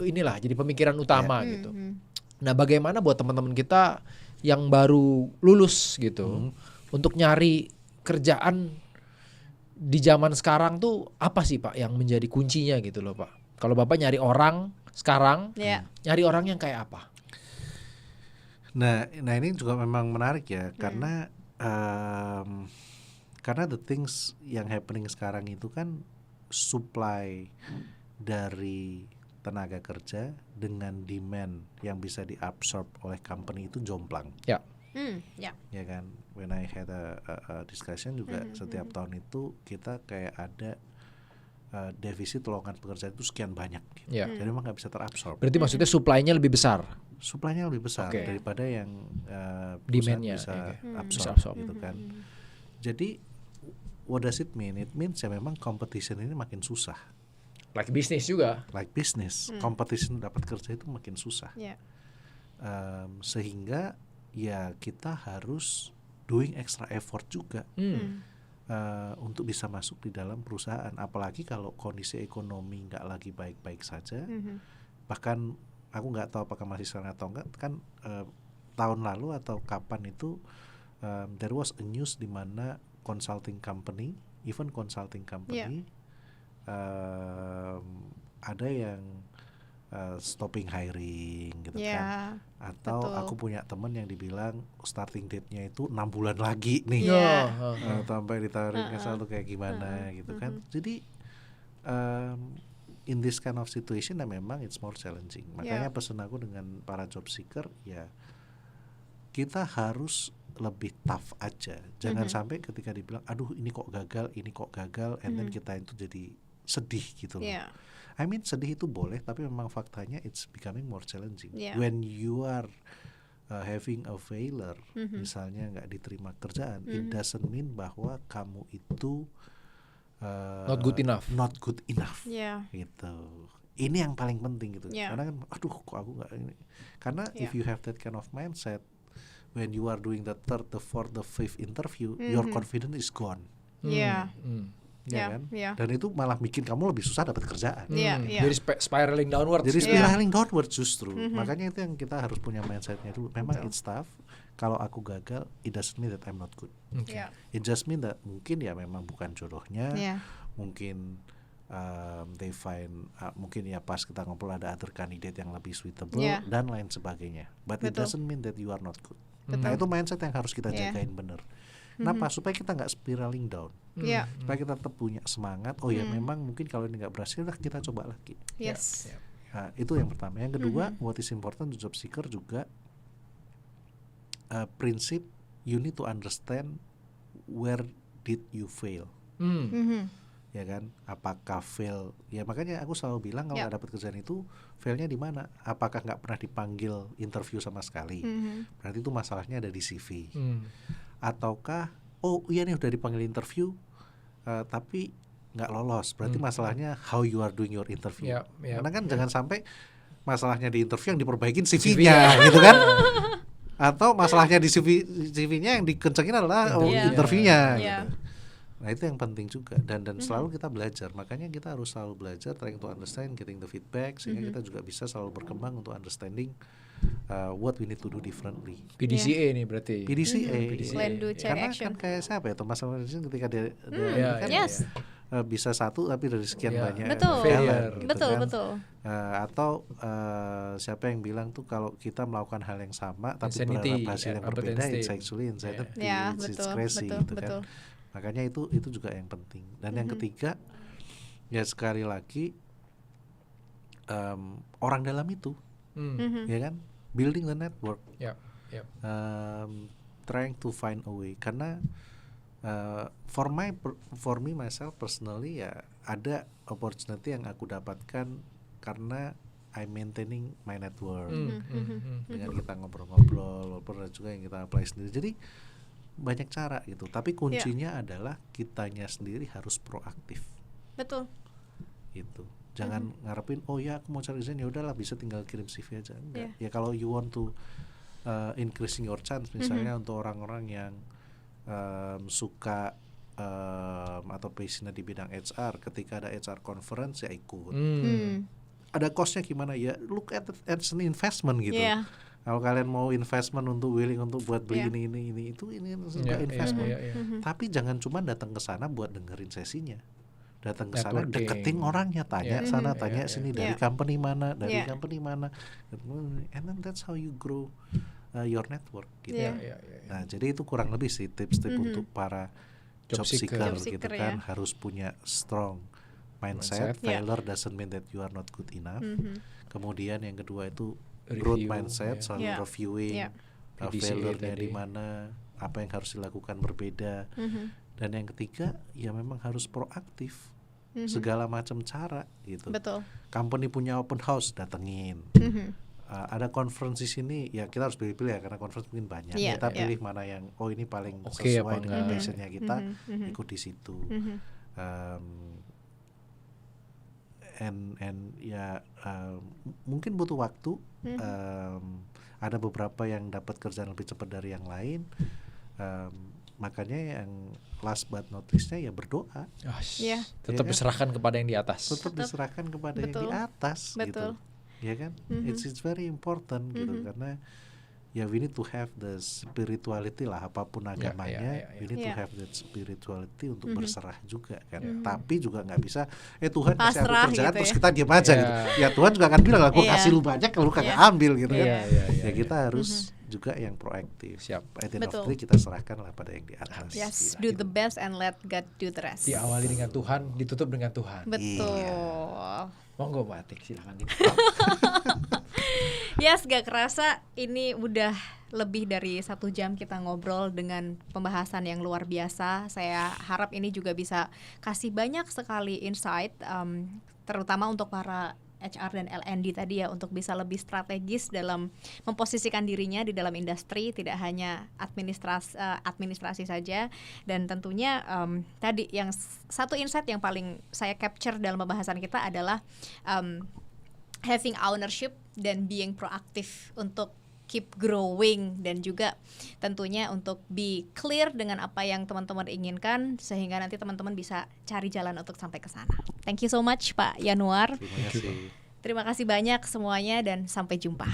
inilah, jadi pemikiran utama gitu. Nah bagaimana buat teman-teman kita yang baru lulus gitu, untuk nyari kerjaan di zaman sekarang tuh apa sih Pak yang menjadi kuncinya gitu loh Pak? Kalau Bapak nyari orang sekarang, nyari orang yang kayak apa? Nah ini juga memang menarik ya, karena the things yang happening sekarang itu kan supply dari tenaga kerja dengan demand yang bisa diabsorb oleh company itu jomplang. Ya kan. When I had a discussion juga, setiap tahun itu kita kayak ada defisit lowongan pekerjaan itu sekian banyak gitu. Jadi memang nggak bisa terabsorb. Berarti maksudnya supply-nya lebih besar? Supply-nya lebih besar daripada yang demand-nya bisa absorb gitu kan. Jadi what does it mean? It means ya memang competition ini makin susah. Like business juga. Like business, competition dapat kerja itu makin susah. Sehingga ya kita harus doing extra effort juga untuk bisa masuk di dalam perusahaan. Apalagi kalau kondisi ekonomi nggak lagi baik-baik saja. Bahkan aku nggak tahu apakah masih sekarang atau enggak. Kan tahun lalu atau kapan itu there was a news di mana consulting company, ada yang stopping hiring gitu Yeah, kan. Atau betul. aku punya temen yang dibilang starting date-nya itu 6 bulan lagi nih. Iya. Sampai ditawarin ke satu kayak gimana gitu kan. Jadi in this kind of situation memang it's more challenging. Makanya pesan aku dengan para job seeker ya, kita harus lebih tough aja. Jangan sampai ketika dibilang aduh ini kok gagal, and then kita itu jadi sedih gitu loh. Yeah. I mean sedih itu boleh, tapi memang faktanya it's becoming more challenging. Yeah. When you are having a failure, misalnya nggak diterima kerjaan, it doesn't mean bahwa kamu itu Not good enough. Yeah. Gitu. Ini yang paling penting gitu. Yeah. Karena kan aduh kok aku nggak ini. Karena if you have that kind of mindset, when you are doing the third, the fourth, the fifth interview, your confidence is gone. Yeah. Ya kan? Dan itu malah bikin kamu lebih susah dapat kerjaan. Jadi spiraling downward. Jadi spiraling downward justru. Makanya itu yang kita harus punya mindsetnya dulu. Memang it's tough. Kalau aku gagal, it doesn't mean that I'm not good. It just mean that mungkin ya memang bukan jodohnya. Mungkin they find mungkin ya pas kita ngobrol ada other candidate yang lebih suitable dan lain sebagainya. But it doesn't mean that you are not good. Nah itu mindset yang harus kita jagain bener. Kenapa? Supaya kita nggak spiraling down. Supaya kita tetap punya semangat. Oh ya memang mungkin kalau ini nggak berhasil, kita coba lagi. Yes. Nah, itu yang pertama. Yang kedua, what is important to job seeker juga prinsip you need to understand where did you fail. Ya kan? Apakah fail? Ya makanya aku selalu bilang kalau nggak dapat kerjaan itu failnya di mana? Apakah nggak pernah dipanggil interview sama sekali? Berarti itu masalahnya ada di CV. Ataukah oh iya nih udah dipanggil interview tapi nggak lolos, berarti masalahnya how you are doing your interview. Karena kan jangan sampai masalahnya di interview yang diperbaikin CV-nya gitu kan, atau masalahnya di CV-nya yang dikencengin adalah interviewnya gitu. Nah itu yang penting juga, dan selalu kita belajar. Makanya kita harus selalu belajar, trying to understand, getting the feedback, sehingga kita juga bisa selalu berkembang untuk understanding what we need to do differently. PDCA nih berarti. PDCA. Plan, do, check, karena action. kan kayak siapa ya Thomas Alva Edison ketika dia kan bisa satu tapi dari sekian banyak betul. jalan, gitu betul kan. betul. Atau siapa yang bilang tuh kalau kita melakukan hal yang sama tapi Insanity, berharap hasil yang berbeda, it's actually insanity, it's crazy gitu kan. Makanya itu juga yang penting. Dan yang ketiga ya sekali lagi orang dalam itu ya kan, building the network, trying to find a way. Karena for me myself personally ya ada opportunity yang aku dapatkan karena I'm maintaining my network. Dengan kita ngobrol-ngobrol, walaupun ada juga yang kita apply sendiri. Jadi banyak cara gitu. Tapi kuncinya adalah kitanya sendiri harus proaktif. Betul. Gitu. Jangan ngarepin oh ya aku mau cari kerjaan ya udahlah bisa tinggal kirim CV aja. Enggak. Ya kalau you want to increasing your chance misalnya untuk orang-orang yang suka atau passionnya di bidang HR, ketika ada HR conference ya ikut. Ada cost-nya gimana ya? Look at it as an investment gitu. Kalau kalian mau investment untuk willing untuk buat beli ini itu juga investment. Tapi jangan cuma datang ke sana buat dengerin sesinya. Datang ke sana deketin orangnya, tanya sana tanya sini, dari company mana, and then that's how you grow your network gitu. Nah jadi itu kurang lebih sih tips-tips untuk para job seeker gitu kan. Harus punya strong mindset. Failure doesn't mean that you are not good enough. Kemudian yang kedua itu growth mindset, selalu reviewing failure-nya di mana, apa yang harus dilakukan berbeda. Dan yang ketiga ya memang harus proaktif. Segala macam cara gitu. Betul. Company punya open house, datengin. Ada conference di sini ya kita harus pilih-pilih ya, karena conference mungkin banyak. Kita pilih mana yang ini paling sesuai dengan passionnya kita, ikut di situ. And ya mungkin butuh waktu. Ada beberapa yang dapat kerjaan lebih cepat dari yang lain. Makanya yang last but not least-nya ya berdoa. Tetap diserahkan kepada yang di atas. Tetap diserahkan kepada yang di atas gitu. Ya kan? It's very important gitu, karena ya we need to have the spirituality lah, apapun agamanya, we need to Yeah. have that spirituality untuk berserah juga kan. Tapi juga nggak bisa Tuhan kasih aku Pasrah kerjaan gitu terus ya. kita diam aja gitu. Ya Tuhan juga akan bilang lah, gue Iya. kasih lu banyak kalau lu kagak Iya. ambil gitu kan. Iya, Ya kita harus juga yang proaktif. Siap. At the end of the Betul. day kita serahkan lah pada yang di atas. Yes, Gitu. do the best and let God do the rest. Diawali dengan Tuhan, ditutup dengan Tuhan. Betul. Monggo Mbak Atik, silakan. Yes, gak kerasa ini udah lebih dari 1 jam kita ngobrol dengan pembahasan yang luar biasa. Saya harap ini juga bisa kasih banyak sekali insight, terutama untuk para HR dan L&D tadi ya, untuk bisa lebih strategis dalam memposisikan dirinya di dalam industri, tidak hanya administrasi saja. Dan tentunya tadi yang satu insight yang paling saya capture dalam pembahasan kita adalah having ownership dan being proaktif untuk keep growing, dan juga tentunya untuk be clear dengan apa yang teman-teman inginkan sehingga nanti teman-teman bisa cari jalan untuk sampai ke sana. Thank you so much Pak Yanuar. Terima kasih. Terima kasih banyak semuanya dan sampai jumpa.